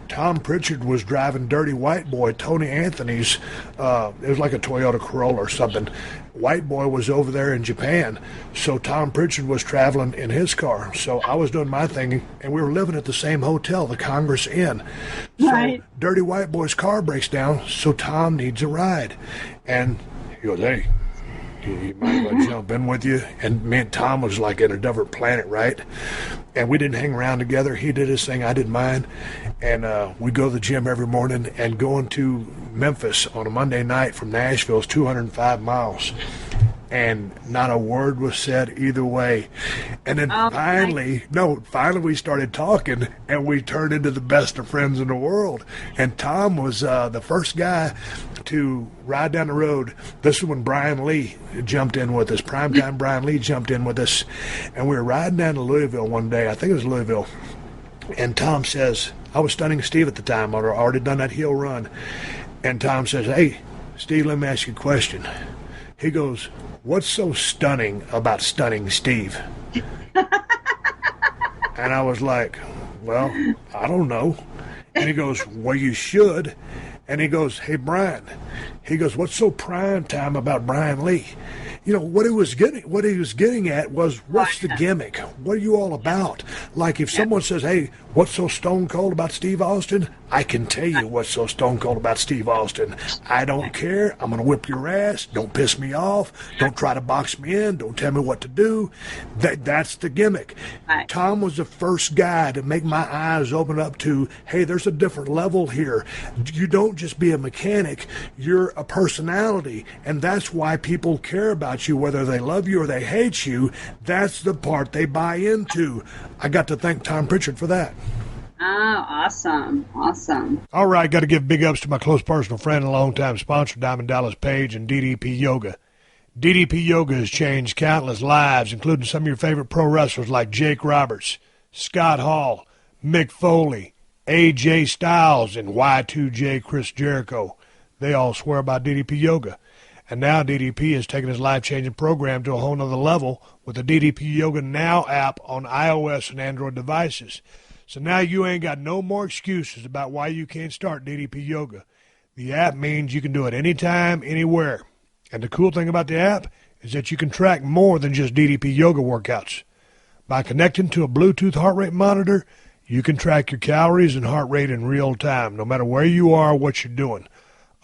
Tom Pritchard was driving Dirty White Boy, Tony Anthony's. It was like a Toyota Corolla or something. White Boy was over there in Japan, so Tom Pritchard was traveling in his car. So I was doing my thing, and we were living at the same hotel, the Congress Inn. So Dirty White Boy's car breaks down, so Tom needs a ride. And he goes, hey, you might as well jump in with you. And me and Tom was like in a different planet, right? And we didn't hang around together. He did his thing, I did mine. And we go to the gym every morning, and going to Memphis on a Monday night from Nashville is 205 miles. And not a word was said either way. And then finally we started talking, and we turned into the best of friends in the world. And Tom was the first guy to ride down the road. This is when Brian Lee jumped in with us. Primetime Brian Lee jumped in with us. And we were riding down to Louisville one day. I think it was Louisville. And Tom says, I was stunning Steve at the time. I'd already done that heel run. And Tom says, hey, Steve, let me ask you a question. He goes, what's so stunning about stunning Steve? And I was like, well, I don't know. And he goes, well, you should. And he goes, hey, Brian. He goes, what's so prime time about Brian Lee? What he was getting at was, what's the gimmick? What are you all about? Like if someone says, hey, what's so stone cold about Steve Austin? I can tell you what's so stone cold about Steve Austin. I don't care. I'm going to whip your ass. Don't piss me off. Don't try to box me in. Don't tell me what to do. That's the gimmick. Tom was the first guy to make my eyes open up to, hey, there's a different level here. You don't just be a mechanic. You're a personality. And that's why people care about you, whether they love you or they hate you. That's the part they buy into. I got to thank Tom Pritchard for that. Oh, awesome. Awesome. All right, got to give big ups to my close personal friend and longtime sponsor, Diamond Dallas Page and DDP Yoga. DDP Yoga has changed countless lives, including some of your favorite pro wrestlers like Jake Roberts, Scott Hall, Mick Foley, AJ Styles, and Y2J Chris Jericho. They all swear by DDP Yoga. And now DDP has taken his life-changing program to a whole nother level with the DDP Yoga Now app on iOS and Android devices. So now you ain't got no more excuses about why you can't start DDP Yoga. The app means you can do it anytime, anywhere. And the cool thing about the app is that you can track more than just DDP Yoga workouts. By connecting to a Bluetooth heart rate monitor, you can track your calories and heart rate in real time, no matter where you are or what you're doing.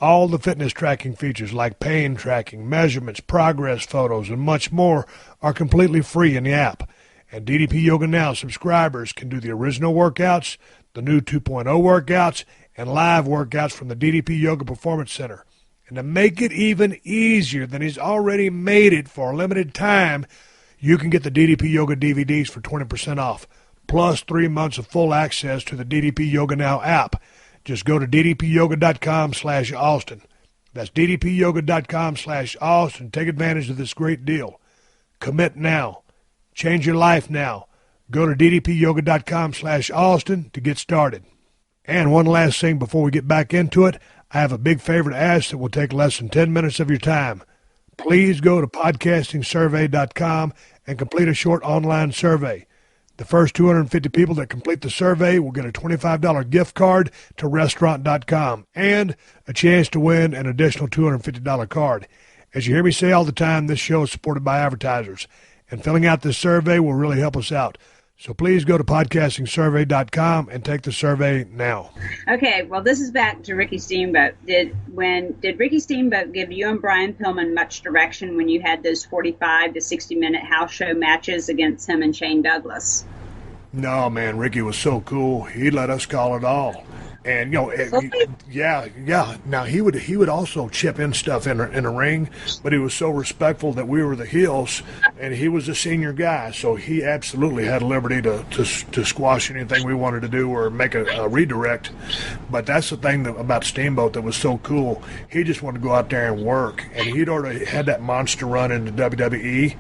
All the fitness tracking features like pain tracking, measurements, progress photos, and much more are completely free in the app. And DDP Yoga Now subscribers can do the original workouts, the new 2.0 workouts, and live workouts from the DDP Yoga Performance Center. And to make it even easier than he's already made it for a limited time, you can get the DDP Yoga DVDs for 20% off, plus 3 months of full access to the DDP Yoga Now app. Just go to ddpyoga.com/Austin. That's ddpyoga.com/Austin. Take advantage of this great deal. Commit now. Change your life now. Go to ddpyoga.com/Austin to get started. And one last thing before we get back into it, I have a big favor to ask that will take less than 10 minutes of your time. Please go to podcastingsurvey.com and complete a short online survey. The first 250 people that complete the survey will get a $25 gift card to restaurant.com and a chance to win an additional $250 card. As you hear me say all the time, this show is supported by advertisers, and filling out this survey will really help us out. So please go to podcastingsurvey.com and take the survey now. Okay, well, this is back to Ricky Steamboat. Did Ricky Steamboat give you and Brian Pillman much direction when you had those 45 to 60-minute house show matches against him and Shane Douglas? No, man, Ricky was so cool. He let us call it all. And, yeah. Now, he would also chip in stuff in the ring, but he was so respectful that we were the heels, and he was a senior guy, so he absolutely had liberty to squash anything we wanted to do or make a redirect. But that's the thing about Steamboat that was so cool. He just wanted to go out there and work, and he'd already had that monster run into WWE.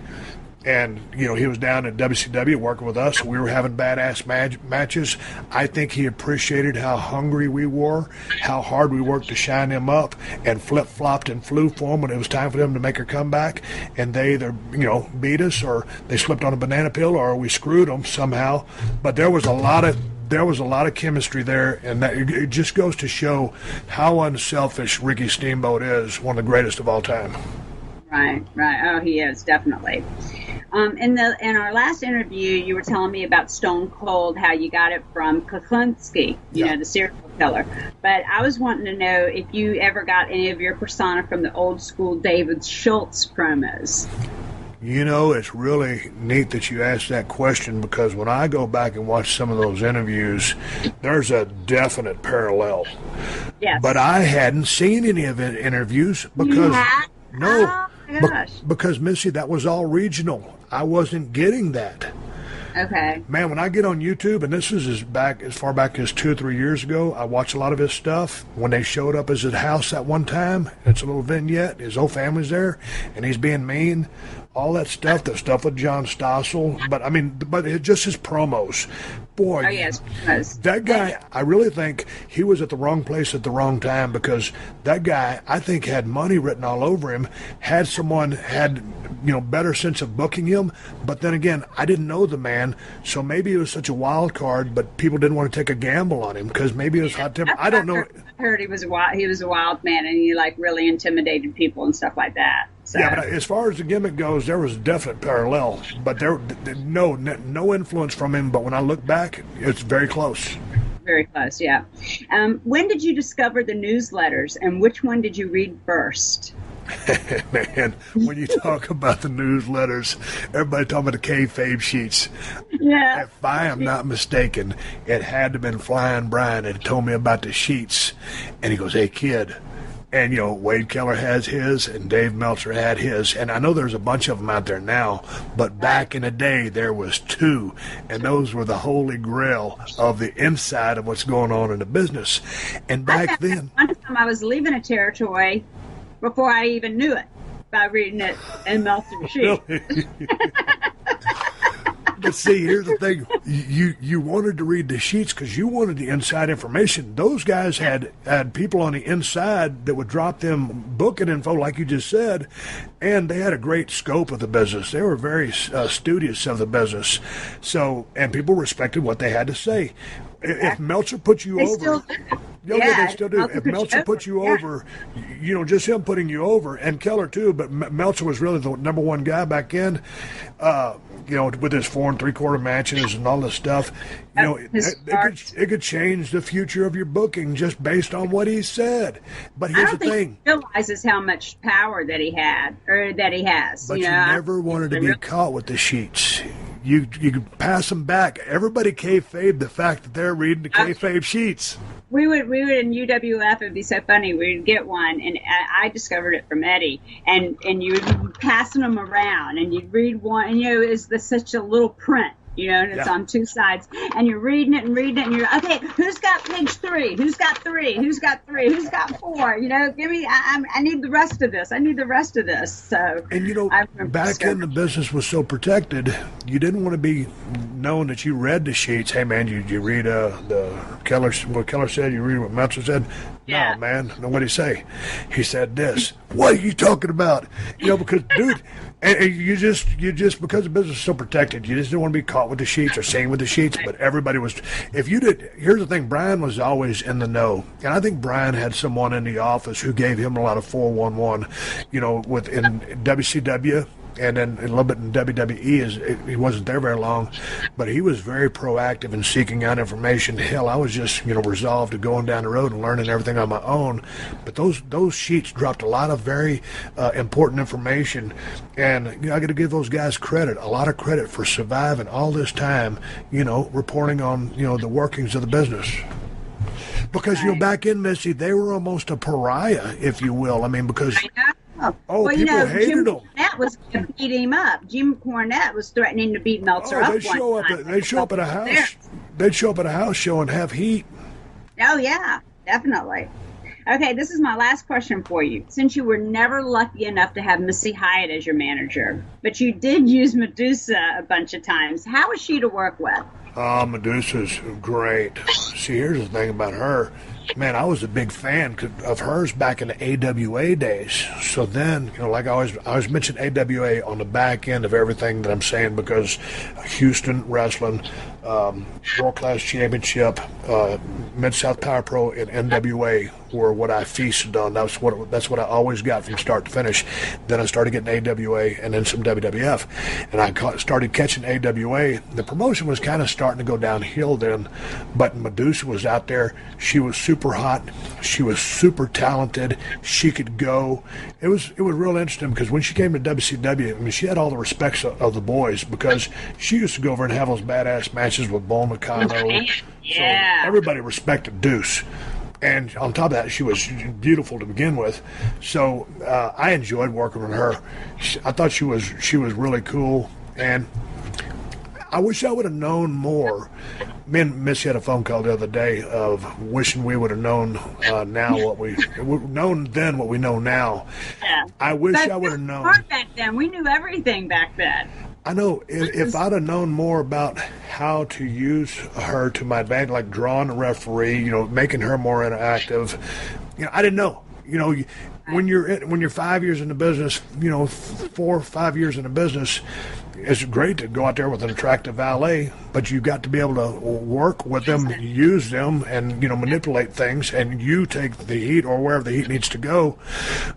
And, he was down at WCW working with us. We were having badass matches. I think he appreciated how hungry we were, how hard we worked to shine him up, and flip-flopped and flew for him when it was time for them to make a comeback. And they either, beat us, or they slipped on a banana peel, or we screwed them somehow. But there was a lot of chemistry there, and that it just goes to show how unselfish Ricky Steamboat is, one of the greatest of all time. Right. Oh, he is, definitely. In our last interview, you were telling me about Stone Cold, how you got it from Kuklinski, the serial killer. But I was wanting to know if you ever got any of your persona from the old school David Schultz promos. It's really neat that you asked that question, because when I go back and watch some of those interviews, there's a definite parallel. Yes. But I hadn't seen any of the interviews because... No. Because, Missy, that was all regional. I wasn't getting that. Okay. Man, when I get on YouTube, and this is as far back as 2 or 3 years ago, I watch a lot of his stuff. When they showed up at his house that one time, it's a little vignette. His whole family's there, and he's being mean. All that stuff with John Stossel. But just his promos. Boy, that guy, I really think he was at the wrong place at the wrong time, because that guy, I think, had money written all over him, had better sense of booking him. But then again, I didn't know the man, so maybe it was such a wild card, but people didn't want to take a gamble on him because maybe it was hot temper. I don't know. I heard he was a wild man, and he really intimidated people and stuff like that. So. Yeah, but as far as the gimmick goes, there was a definite parallel, but there no influence from him. But when I look back, it's very close. Very close, yeah. When did you discover the newsletters, and which one did you read first? Man, when you talk about the newsletters, everybody talking about the kayfabe sheets. Yeah. If I am not mistaken, it had to have been Flying Brian that told me about the sheets. And he goes, "Hey, kid." And, Wade Keller has his, and Dave Meltzer had his. And I know there's a bunch of them out there now, but back in the day, there was 2. And those were the holy grail of the inside of what's going on in the business. And back then... One time I was leaving a territory before I even knew it by reading it in Meltzer's sheet. Really? But see, here's the thing. You wanted to read the sheets because you wanted the inside information. Those guys had people on the inside that would drop them booking info, like you just said, and they had a great scope of the business. They were very studious of the business. So, and people respected what they had to say. If Meltzer put you over... Yeah, they still do. If Meltzer put you over, just him putting you over, and Keller too, but Meltzer was really the number one guy back then, with his 4 3/4 matches and all this stuff. It could change the future of your booking just based on what he said. But here's the thing. He realizes how much power that he had, or that he has. But you never wanted to be caught with the sheets. You could pass them back. Everybody kayfabe the fact that they're reading the kayfabe sheets. We would in UWF, it'd be so funny, we'd get one, and I discovered it from Eddie, and you would be passing them around, and you'd read one, and it's such a little print, and it's on two sides, and you're reading it, and you're, okay, who's got page 3? Who's got 3? Who's got 3? Who's got 4? Give me, I need the rest of this. I need the rest of this. So, and back then the business was so protected, you didn't want to be known that you read the sheets. Hey man, you read what Keller said, you read what Meltzer said. Yeah. No, man, know what he say? He said this. What are you talking about? Because dude, and you just because the business is so protected, you just didn't want to be caught with the sheets or saying with the sheets. But everybody was. Here's the thing. Brian was always in the know, and I think Brian had someone in the office who gave him a lot of 411. Within WCW. And then a little bit in WWE, he wasn't there very long, but he was very proactive in seeking out information. Hell, I was just, resolved to going down the road and learning everything on my own. But those sheets dropped a lot of very important information, and I got to give those guys credit, a lot of credit for surviving all this time, reporting on the workings of the business. Because back in Missy, they were almost a pariah, if you will. I mean, because. People hated Jim him. Cornette was going to beat him up. Jim Cornette was threatening to beat Meltzer up. They'd show up at a house. They'd show up at a house show and have heat. Oh yeah, definitely. Okay, this is my last question for you. Since you were never lucky enough to have Missy Hyatt as your manager, but you did use Medusa a bunch of times, how was she to work with? Medusa's great. See, here's the thing about her. Man, I was a big fan of hers back in the AWA days. So then, like I always mention AWA on the back end of everything that I'm saying, because Houston Wrestling, World Class Championship, Mid-South Power Pro, and NWA were what I feasted on. That's what I always got from start to finish. Then I started getting AWA and then some WWF. And I started catching AWA. The promotion was kind of starting to go downhill then, but Medusa was out there. She was super hot. She was super talented. She could go. It was real interesting because when she came to WCW, I mean, she had all the respects of the boys because she used to go over and have those badass matches with Bull Nakano. Yeah. So everybody respected Deuce. And on top of that, she was beautiful to begin with. So I enjoyed working with her. I thought she was really cool. And I wish I would have known more. Me and Missy had a phone call the other day of wishing we would have known now what we known then, what we know now. Yeah. I wish I would have known. Back then, we knew everything back then. I know. If I'd have known more about how to use her to my advantage, like drawing the referee, making her more interactive, I didn't know. When you're 5 years in the business, 4 or 5 years in the business, it's great to go out there with an attractive valet, but you've got to be able to work with them, use them, and manipulate things, and you take the heat or wherever the heat needs to go.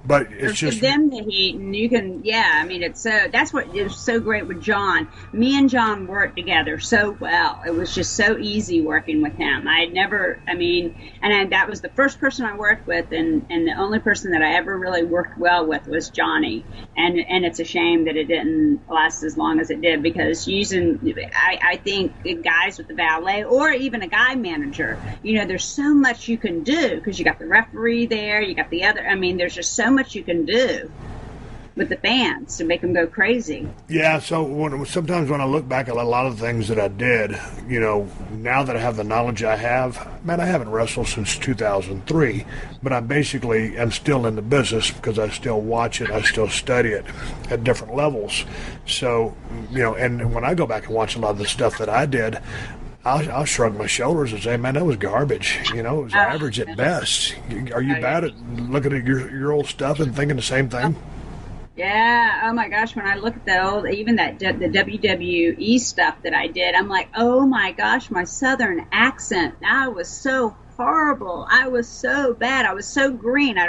But it's just give them the heat, and you can. Yeah, I mean, that's what is so great with John. Me and John worked together so well. It was just so easy working with him. That was the first person I worked with, and the only person that I ever really worked well with was Johnny. And it's a shame that it didn't last as long as it did, because I think guys with the valet or even a guy manager, there's so much you can do because you got the referee there, you got the other. I mean, there's just so much you can do with the fans to make them go crazy. Yeah, so sometimes when I look back at a lot of the things that I did, now that I have the knowledge I have, man, I haven't wrestled since 2003, but I basically am still in the business because I still watch it, I still study it at different levels. So, and when I go back and watch a lot of the stuff that I did, I'll shrug my shoulders and say, man, that was garbage. It was average at best. Are you bad at looking at your old stuff and thinking the same thing? Yeah. Oh my gosh. When I look at the WWE stuff that I did, I'm like, oh my gosh, my Southern accent. I was so horrible. I was so bad. I was so green. I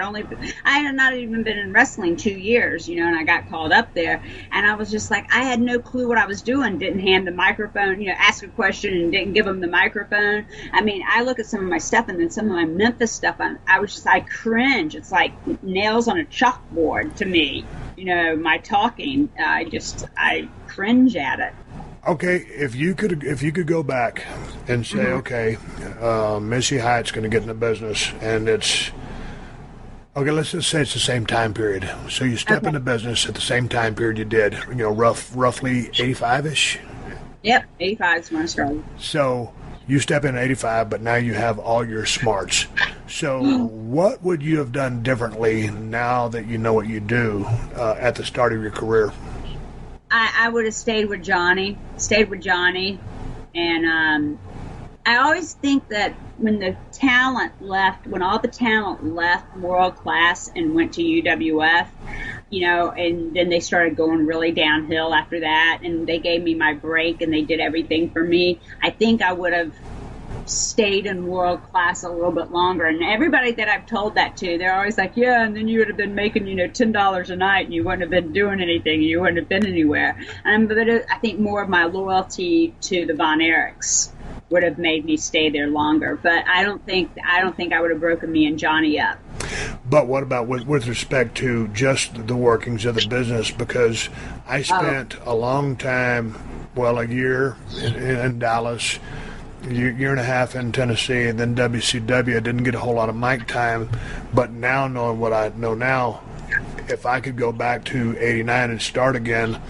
had not even been in wrestling 2 years, and I got called up there, and I was just like, I had no clue what I was doing. Didn't hand the microphone, ask a question and didn't give them the microphone. I mean, I look at some of my stuff and then some of my Memphis stuff, I cringe. It's like nails on a chalkboard to me. My talking, I cringe at it. Okay, if you could go back and say, okay, Missy Hyatt's going to get in the business, and it's okay. Let's just say it's the same time period. So you step into business at the same time period you did. Roughly 85-ish. Yep, 85 is when I started. So you step in at 85, but now you have all your smarts. So what would you have done differently now that you know what you do at the start of your career? I would have stayed with Johnny, and I always think that when all the talent left World Class and went to UWF, and then they started going really downhill after that, and they gave me my break and they did everything for me, I think I would have stayed in World Class a little bit longer. And everybody that I've told that to, they're always like, yeah, and then you would have been making, $10 a night and you wouldn't have been doing anything. You wouldn't have been anywhere. But I think more of my loyalty to the Von Erichs would have made me stay there longer. But I don't think I would have broken me and Johnny up. But what about with respect to just the workings of the business? Because I spent a long time, a year in Dallas, year and a half in Tennessee, and then WCW. I didn't get a whole lot of mic time, but now knowing what I know now, if I could go back to 89 and start again,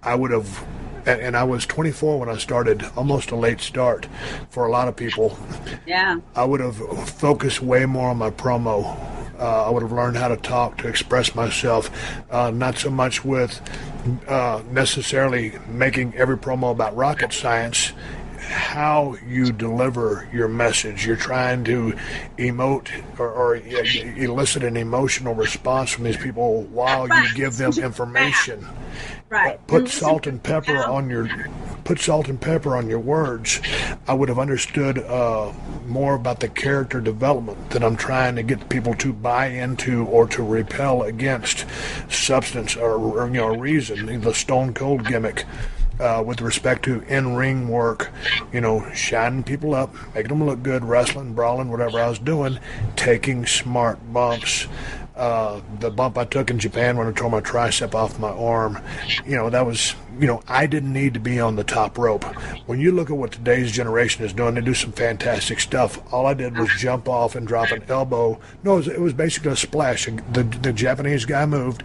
I would have. And I was 24 when I started, almost a late start for a lot of people. Yeah. I would have focused way more on my promo. I would have learned how to talk, to express myself, not so much with necessarily making every promo about rocket science. How you deliver your message. You're trying to emote or elicit an emotional response from these people while you give them information. Right. Put salt and pepper on your words. I would have understood more about the character development that I'm trying to get people to buy into or to repel against. Substance or reason, the Stone Cold gimmick. With respect to in-ring work, shining people up, making them look good, wrestling, brawling, whatever I was doing, taking smart bumps. The bump I took in Japan when I tore my tricep off my arm, that was, I didn't need to be on the top rope. When you look at what today's generation is doing, they do some fantastic stuff. All I did was jump off and drop an elbow. No, it was basically a splash. The Japanese guy moved.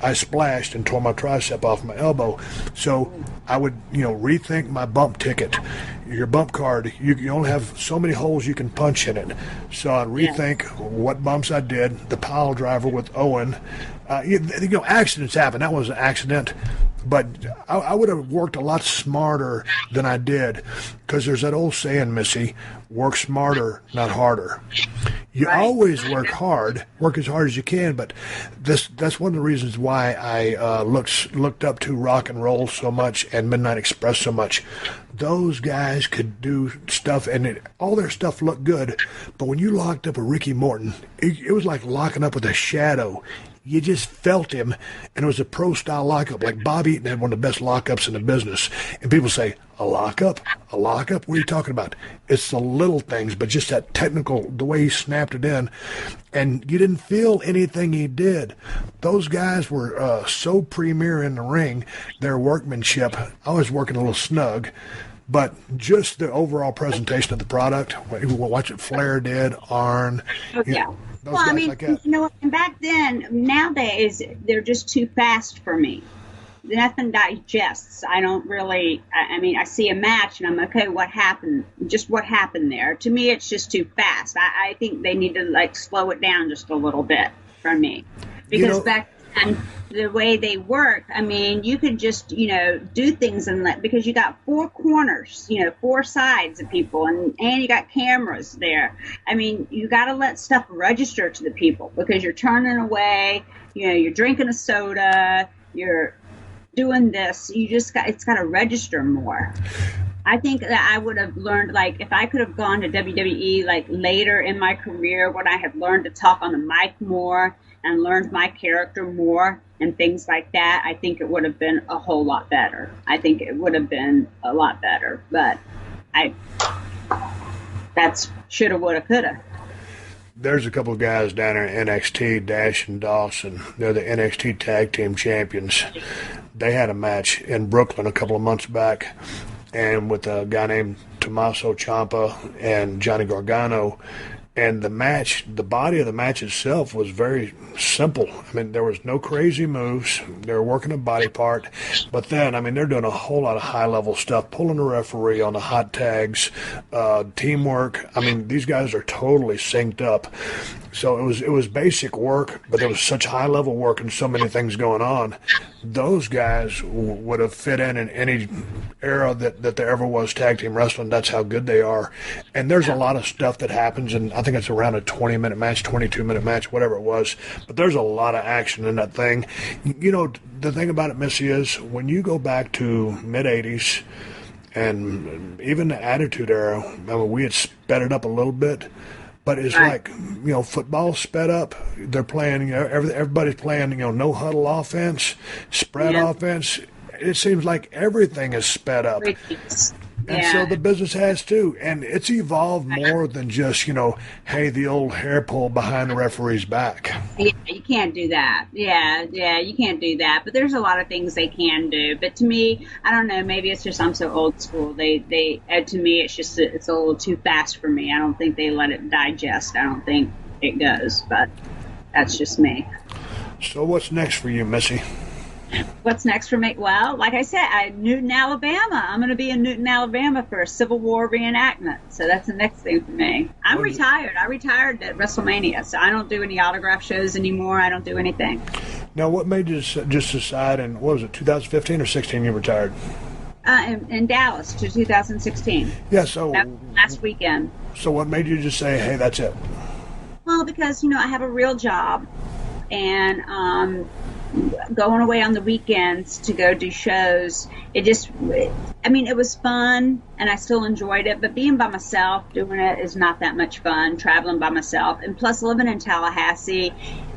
I splashed and tore my tricep off my elbow. So I would, rethink my bump ticket. Your bump card, you only have so many holes you can punch in it. So I'd rethink what bumps I did. The pile driver with Owen. Accidents happen. That was an accident. But I would have worked a lot smarter than I did, because there's that old saying, Missy, work smarter, not harder. You always work hard, work as hard as you can, but that's one of the reasons why I looked up to rock and roll so much and Midnight Express so much. Those guys could do stuff, and all their stuff looked good, but when you locked up a Ricky Morton, it was like locking up with a shadow. You just felt him, and it was a pro-style lockup. Like Bob Eaton had one of the best lockups in the business. And people say, a lockup? A lockup? What are you talking about? It's the little things, but just that technical, the way he snapped it in. And you didn't feel anything he did. Those guys were so premier in the ring, their workmanship. I was working a little snug. But just the overall presentation of the product, watch what Flair did, Arn. Well, I mean, like and back then, nowadays, they're just too fast for me. Nothing digests. I don't really, I see a match and I'm okay, what happened? Just what happened there? To me, it's just too fast. I think they need to, slow it down just a little bit for me. Because back then, the way they work, you could just, do things because you got four corners, four sides of people, and you got cameras there. You got to let stuff register to the people, because you're turning away, you're drinking a soda, you're doing this, it's got to register more. I think that I would have learned, if I could have gone to WWE, later in my career, when I had learned to talk on the mic more and learned my character more and things like that, I think it would have been a whole lot better. But that's shoulda, woulda, coulda. There's a couple of guys down there in NXT, Dash and Dawson. They're the NXT Tag Team Champions. They had a match in Brooklyn a couple of months back, and with a guy named Tommaso Ciampa and Johnny Gargano. And the body of the match itself was very simple. I mean, there was no crazy moves. They were working a body part. But then, I mean, they're doing a whole lot of high-level stuff, pulling the referee on the hot tags, teamwork. I mean, these guys are totally synced up. So it was basic work, but there was such high-level work and so many things going on. Those guys would have fit in any era that there ever was tag team wrestling. That's how good they are. And there's a lot of stuff that happens, and I think it's around a 20-minute match, 22-minute match, whatever it was. But there's a lot of action in that thing. You know, the thing about it, Missy, is when you go back to mid-'80s and even the Attitude Era, I mean, we had sped it up a little bit. But it's like, you know, football sped up. They're playing, you know, everybody's playing, you know, no huddle offense, spread offense. It seems like everything is sped up. And so the business has too. And it's evolved more than just, you know, hey, the old hair pull behind the referee's back. Yeah, you can't do that. Yeah, you can't do that. But there's a lot of things they can do. But to me, I don't know, maybe it's just I'm so old school. They to me, it's a little too fast for me. I don't think they let it digest. I don't think it goes. But that's just me. So what's next for you, Missy? What's next for me? Well, like I said, Newton, Alabama. I'm going to be in Newton, Alabama for a Civil War reenactment. So that's the next thing for me. I'm retired. I retired at WrestleMania, so I don't do any autograph shows anymore. I don't do anything. Now, what made you just decide, and what was it, 2015 or 16 you retired? In Dallas to 2016. Yeah, so last weekend. So what made you just say, hey, that's it? Well, because, you know, I have a real job, and going away on the weekends to go do shows, it was fun and I still enjoyed it, but being by myself doing it is not that much fun, traveling by myself. And plus, living in Tallahassee,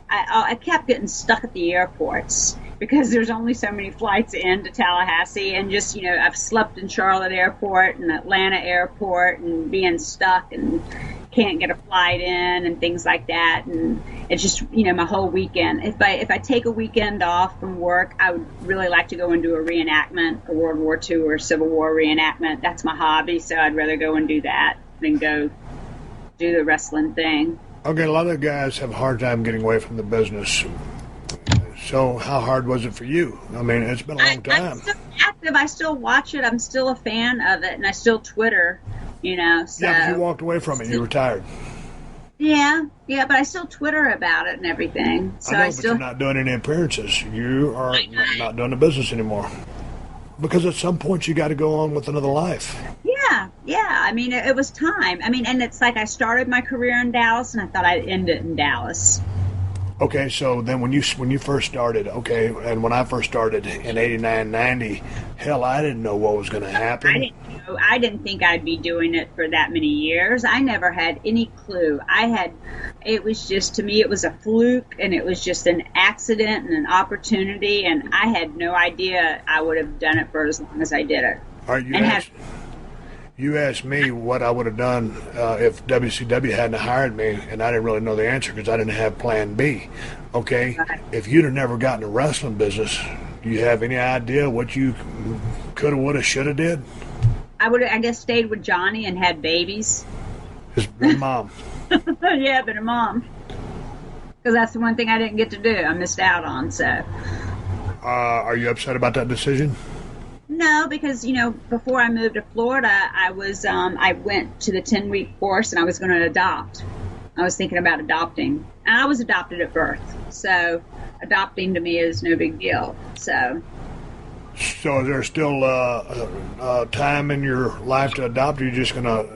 I kept getting stuck at the airports because there's only so many flights into Tallahassee, and just, you know, I've slept in Charlotte Airport and Atlanta Airport and being stuck and can't get a flight in and things like that. And it's just, you know, my whole weekend. If I take a weekend off from work, I would really like to go and do a reenactment, a World War II or Civil War reenactment. That's my hobby, so I'd rather go and do that than go do the wrestling thing. Okay, a lot of guys have a hard time getting away from the business. So how hard was it for you? I mean, it's been a long time. I'm still active. I still watch it. I'm still a fan of it, and I still Twitter, you know. So. Yeah, but you walked away from it. You retired. Yeah, but I still Twitter about it and everything. So I know, but you're not doing any appearances. You are not doing the business anymore. Because at some point you got to go on with another life. Yeah. I mean, it was time. I mean, and it's like I started my career in Dallas, and I thought I'd end it in Dallas. Okay, so then when you first started, okay, and when I first started in 89, 90, hell, I didn't know what was going to happen. I didn't think I'd be doing it for that many years. I never had any clue. It was just, to me, it was a fluke, and it was just an accident and an opportunity, and I had no idea I would have done it for as long as I did it. All right, you asked me what I would have done if WCW hadn't hired me, and I didn't really know the answer because I didn't have Plan B. Okay, if you'd have never gotten a wrestling business, do you have any idea what you could have, would have, should have did? I would have, I guess, stayed with Johnny and had babies. His mom. Yeah, been a mom. Because that's the one thing I didn't get to do. I missed out on. So. Are you upset about that decision? No, because, you know, before I moved to Florida, I went to the 10-week course, and I was going to adopt. I was thinking about adopting. And I was adopted at birth. So adopting to me is no big deal. So is there still time in your life to adopt, or are you just going to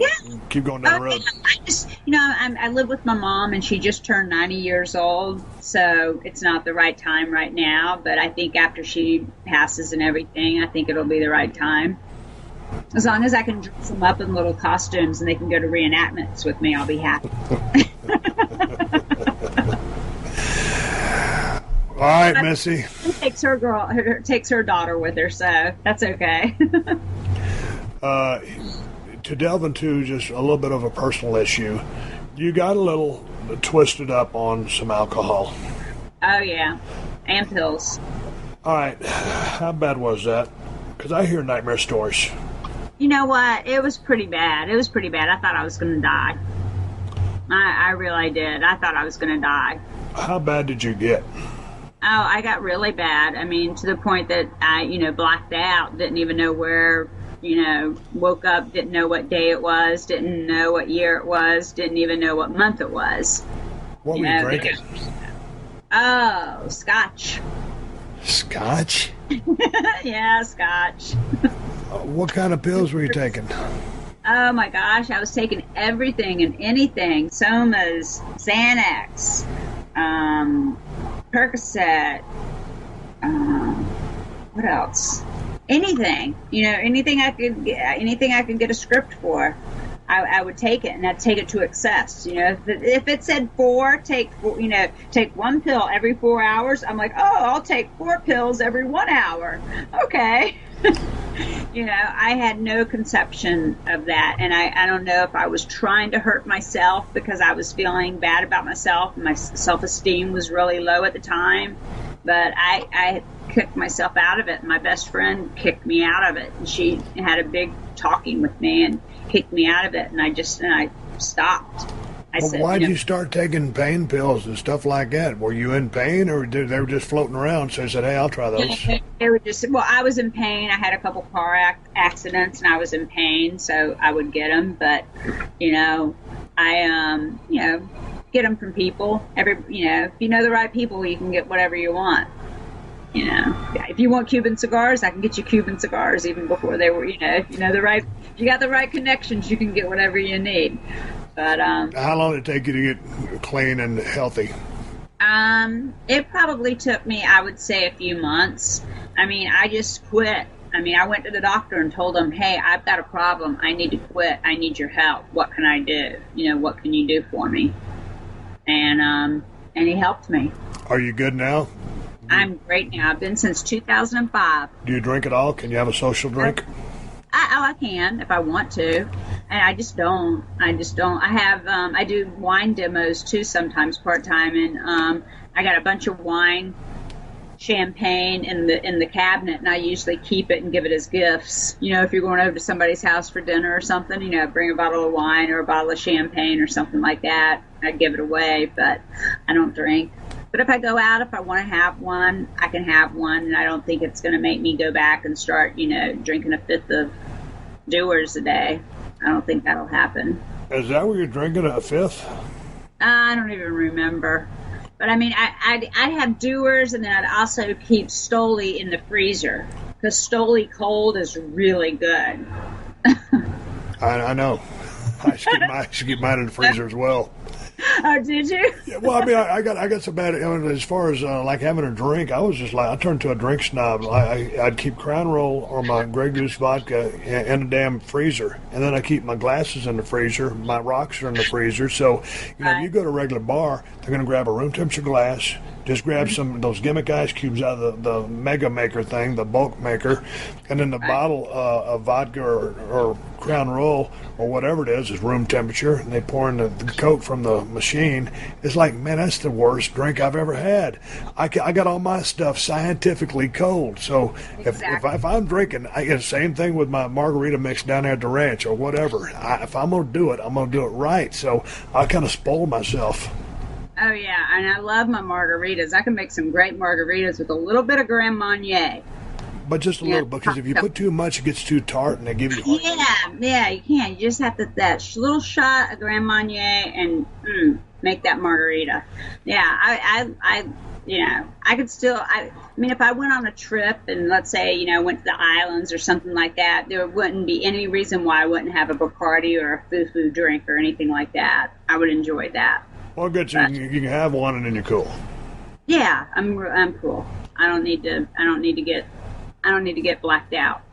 keep going down the road? I just, you know, I live with my mom, and she just turned 90 years old, so it's not the right time right now, but I think after she passes and everything, I think it'll be the right time. As long as I can dress them up in little costumes and they can go to reenactments with me, I'll be happy. All right, Missy. Takes her daughter with her, so that's okay. To delve into just a little bit of a personal issue, you got a little twisted up on some alcohol. Oh, yeah, and pills. All right, how bad was that? Because I hear nightmare stories. You know what? It was pretty bad. I thought I was going to die. I really did. I thought I was going to die. How bad did you get? Oh, I got really bad. I mean, to the point that I, blacked out, didn't even know where, woke up, didn't know what day it was, didn't know what year it was, didn't even know what month it was. What were you drinking? Oh, scotch. Scotch? Yeah, scotch. What kind of pills were you taking? Oh my gosh, I was taking everything and anything. Somas, Xanax, Percocet, what else? Anything, anything I could get a script for, I would take it, and I'd take it to excess. If it said take 1 pill every 4 hours, I'm like, oh, I'll take 4 pills every 1 hour. Okay. I had no conception of that, and I don't know if I was trying to hurt myself because I was feeling bad about myself. My self-esteem was really low at the time, but I kicked myself out of it. My best friend kicked me out of it, and she had a big talking with me and kicked me out of it, and I stopped. Why'd you start taking pain pills and stuff like that? Were you in pain, or they were just floating around? So I said, hey, I'll try those. They were I was in pain. I had a couple car accidents, and I was in pain, so I would get them. But, I, get them from people. If you know the right people, you can get whatever you want. If you want Cuban cigars, I can get you Cuban cigars even before they were, if you got the right connections, you can get whatever you need. But how long did it take you to get clean and healthy? It probably took me, I would say, a few months. I mean, I just quit. I mean, I went to the doctor and told him, hey, I've got a problem. I need to quit. I need your help. What can I do? What can you do for me? And he helped me. Are you good now? I'm great now. I've been since 2005. Do you drink at all? Can you have a social drink? I can if I want to, and I just don't. I have I do wine demos too sometimes part time, and I got a bunch of wine, champagne in the cabinet, and I usually keep it and give it as gifts. If you're going over to somebody's house for dinner or something, bring a bottle of wine or a bottle of champagne or something like that. I'd give it away, but I don't drink. But if I go out, if I want to have one, I can have one, and I don't think it's going to make me go back and start, drinking a fifth of Dewar's a day. I don't think that'll happen. Is that what you're drinking, a fifth? I don't even remember. But I mean, I'd have Dewar's, and then I'd also keep Stoli in the freezer, because Stoli cold is really good. I know. I should keep mine in the freezer as well. Oh, did you? Yeah, well, I mean, I got so bad. As far as like having a drink, I was just like, I turned to a drink snob. I'd keep Crown Royal or my Grey Goose vodka in the damn freezer, and then I keep my glasses in the freezer. My rocks are in the freezer. So, if you go to a regular bar, they're going to grab a room temperature glass. Just grab some of those gimmick ice cubes out of the mega maker thing, the bulk maker, and then the bottle of vodka or Crown Royal or whatever it is room temperature, and they pour in the Coke from the machine. It's like, man, that's the worst drink I've ever had. I got all my stuff scientifically cold. So if I'm drinking, I get the same thing with my margarita mix down there at the ranch or whatever. If I'm going to do it, I'm going to do it right. So I kind of spoil myself. Oh, yeah, and I love my margaritas. I can make some great margaritas with a little bit of Grand Marnier. But just a little, because if you put too much, it gets too tart, and they give you Yeah, you can. You just have that little shot of Grand Marnier and make that margarita. Yeah, I could still, I mean, if I went on a trip and let's say, went to the islands or something like that, there wouldn't be any reason why I wouldn't have a Bacardi or a foo-foo drink or anything like that. I would enjoy that. Well, good. You can have one and then you're cool. Yeah, I'm cool. I don't need to get blacked out.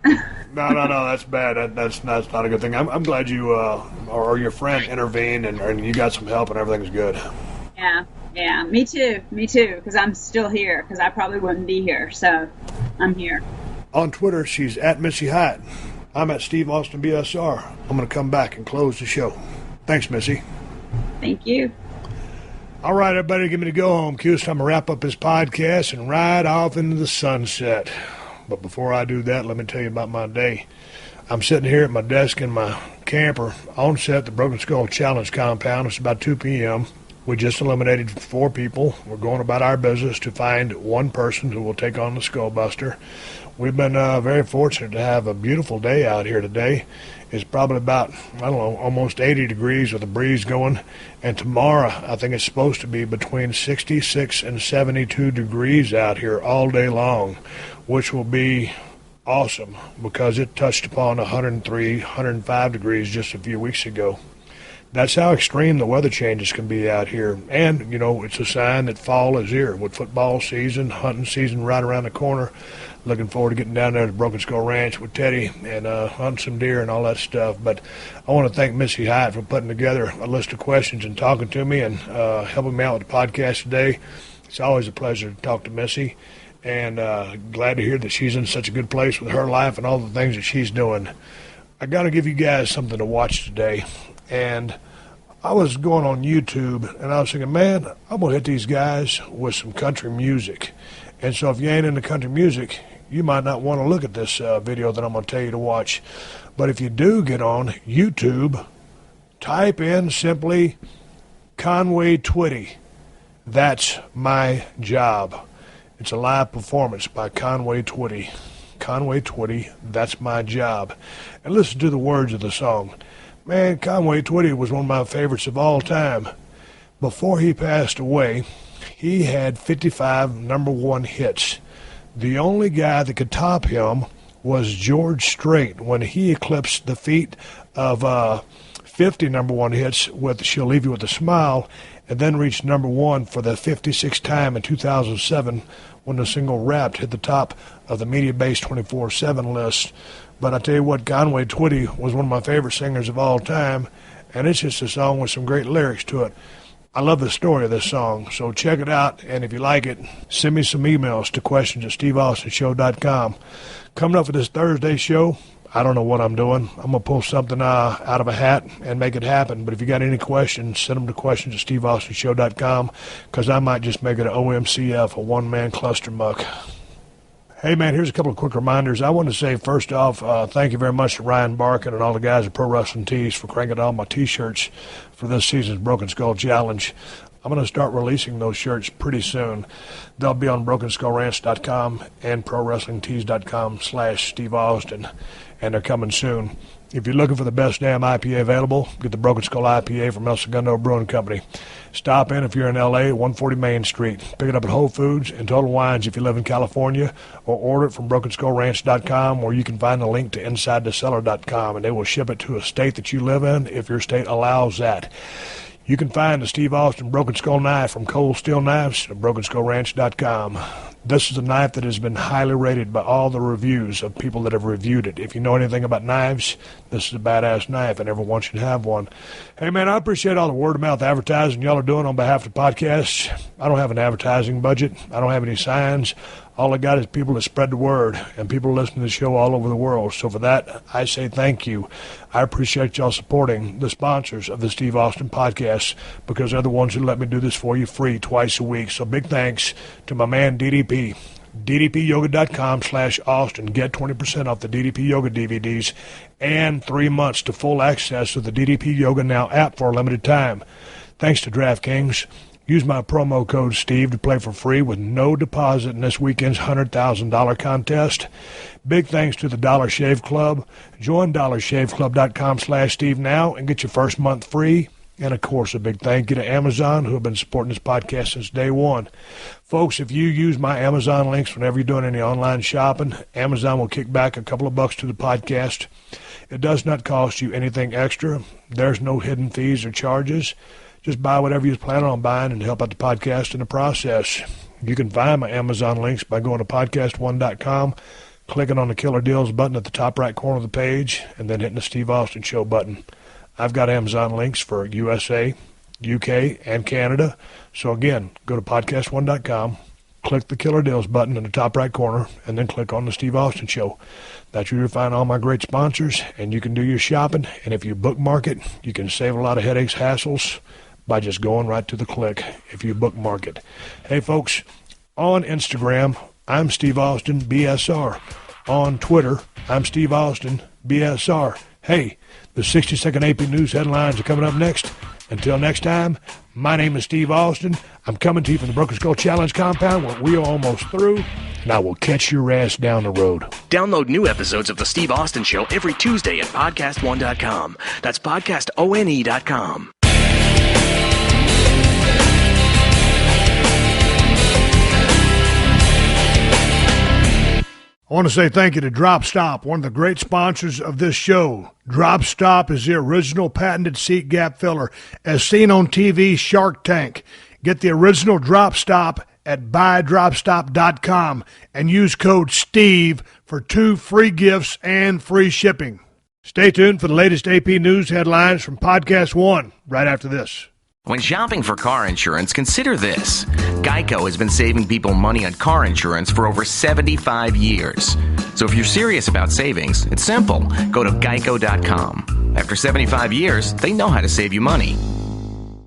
No, that's bad. That's not a good thing. I'm glad you or your friend intervened and you got some help and everything's good. Yeah, me too, because I'm still here, because I probably wouldn't be here, so I'm here. On Twitter, she's at Missy Hyatt. I'm at Steve Austin BSR. I'm going to come back and close the show. Thanks, Missy. Thank you. All right, everybody, give me the go home cue. It's time to wrap up this podcast and ride off into the sunset. But before I do that, let me tell you about my day. I'm sitting here at my desk in my camper on set at the Broken Skull Challenge compound. It's about 2 p.m. We just eliminated 4 people. We're going about our business to find one person who will take on the Skullbuster. We've been very fortunate to have a beautiful day out here today. It's probably about, almost 80 degrees with a breeze going. And tomorrow, I think it's supposed to be between 66 and 72 degrees out here all day long, which will be awesome because it touched upon 103, 105 degrees just a few weeks ago. That's how extreme the weather changes can be out here. And, it's a sign that fall is here with football season, hunting season right around the corner. Looking forward to getting down there to Broken Skull Ranch with Teddy and hunting some deer and all that stuff. But I want to thank Missy Hyatt for putting together a list of questions and talking to me and helping me out with the podcast today. It's always a pleasure to talk to Missy. And glad to hear that she's in such a good place with her life and all the things that she's doing. I got to give you guys something to watch today. And I was going on YouTube, and I was thinking, man, I'm going to hit these guys with some country music. And so if you ain't into country music, you might not want to look at this video that I'm going to tell you to watch. But if you do get on YouTube, type in simply Conway Twitty. That's my job. It's a live performance by Conway Twitty. Conway Twitty, that's my job. And listen to the words of the song. Man, Conway Twitty was one of my favorites of all time. Before he passed away, he had 55 number one hits. The only guy that could top him was George Strait when he eclipsed the feat of 50 number one hits with She'll Leave You With a Smile, and then reached number one for the 56th time in 2007 when the single Wrapped hit the top of the Media Base 24/7 list. But I tell you what, Conway Twitty was one of my favorite singers of all time, and it's just a song with some great lyrics to it. I love the story of this song, so check it out, and if you like it, send me some emails to questions@steveaustinshow.com. Coming up for this Thursday show, I don't know what I'm doing. I'm going to pull something out of a hat and make it happen. But if you got any questions, send them to questions@steveaustinshow.com, because I might just make it an OMCF, a one-man cluster muck. Hey, man, here's a couple of quick reminders. I want to say, first off, thank you very much to Ryan Barkin and all the guys at Pro Wrestling Tees for cranking all my T-shirts for this season's Broken Skull Challenge. I'm going to start releasing those shirts pretty soon. They'll be on BrokenSkullRanch.com and ProWrestlingTees.com/Steve Austin, and they're coming soon. If you're looking for the best damn IPA available, get the Broken Skull IPA from El Segundo Brewing Company. Stop in if you're in L.A., 140 Main Street. Pick it up at Whole Foods and Total Wines if you live in California, or order it from BrokenSkullRanch.com, where you can find the link to InsideTheCellar.com, and they will ship it to a state that you live in if your state allows that. You can find the Steve Austin Broken Skull knife from Cold Steel Knives at BrokenSkullRanch.com. This is a knife that has been highly rated by all the reviews of people that have reviewed it. If you know anything about knives, this is a badass knife, and everyone should have one. Hey, man, I appreciate all the word-of-mouth advertising y'all are doing on behalf of the podcast. I don't have an advertising budget. I don't have any signs. All I got is people that spread the word, and people listen to the show all over the world. So for that, I say thank you. I appreciate y'all supporting the sponsors of the Steve Austin podcast, because they're the ones who let me do this for you free twice a week. So big thanks to my man DDP. DDPyoga.com/Austin. Get 20% off the DDP Yoga DVDs and 3 months to full access to the DDP Yoga Now app for a limited time. Thanks to DraftKings. Use my promo code Steve to play for free with no deposit in this weekend's $100,000 contest. Big thanks to the Dollar Shave Club. Join DollarShaveClub.com/Steve now and get your first month free. And, of course, a big thank you to Amazon, who have been supporting this podcast since day one. Folks, if you use my Amazon links whenever you're doing any online shopping, Amazon will kick back a couple of bucks to the podcast. It does not cost you anything extra. There's no hidden fees or charges. Just buy whatever you plan on buying and help out the podcast in the process. You can find my Amazon links by going to podcast1.com, clicking on the Killer Deals button at the top right corner of the page, and then hitting the Steve Austin Show button. I've got Amazon links for USA, UK, and Canada. So again, go to podcast1.com, click the Killer Deals button in the top right corner, and then click on the Steve Austin Show. That's where you'll find all my great sponsors, and you can do your shopping. And if you bookmark it, you can save a lot of headaches, hassles, by just going right to the click if you bookmark it. Hey, folks, on Instagram, I'm Steve Austin, BSR. On Twitter, I'm Steve Austin, BSR. Hey, the 60-second AP News headlines are coming up next. Until next time, my name is Steve Austin. I'm coming to you from the Broken Skull Challenge compound where we are almost through, and I will catch your ass down the road. Download new episodes of The Steve Austin Show every Tuesday at podcast1.com. That's podcastone.com. I want to say thank you to Drop Stop, one of the great sponsors of this show. Drop Stop is the original patented seat gap filler, as seen on TV Shark Tank. Get the original Drop Stop at buydropstop.com and use code STEVE for 2 free gifts and free shipping. Stay tuned for the latest AP News headlines from Podcast One right after this. When shopping for car insurance, consider this. Geico has been saving people money on car insurance for over 75 years. So if you're serious about savings, it's simple. Go to geico.com. After 75 years, they know how to save you money.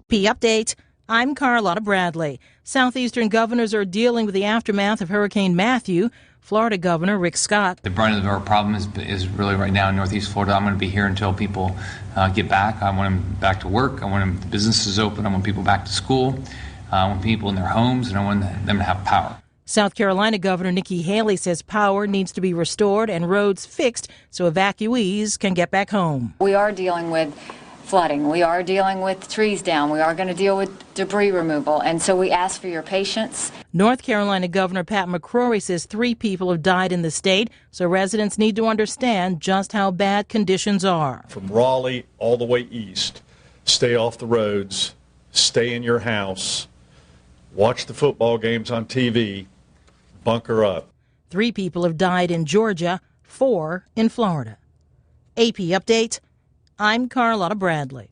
Update. I'm Carlotta Bradley. Southeastern governors are dealing with the aftermath of Hurricane Matthew. Florida Governor Rick Scott. The brunt of our problem is really right now in Northeast Florida. I'm going to be here until people get back. I want them back to work. I want the businesses open. I want people back to school. I want people in their homes, and I want them to have power. South Carolina Governor Nikki Haley says power needs to be restored and roads fixed so evacuees can get back home. We are dealing with flooding. We are dealing with trees down. We are going to deal with debris removal. And so we ask for your patience. North Carolina Governor Pat McCrory says 3 people have died in the state, so residents need to understand just how bad conditions are. From Raleigh all the way east, stay off the roads, stay in your house, watch the football games on TV, bunker up. 3 people have died in Georgia, 4 in Florida. AP Update. I'm Carlotta Bradley.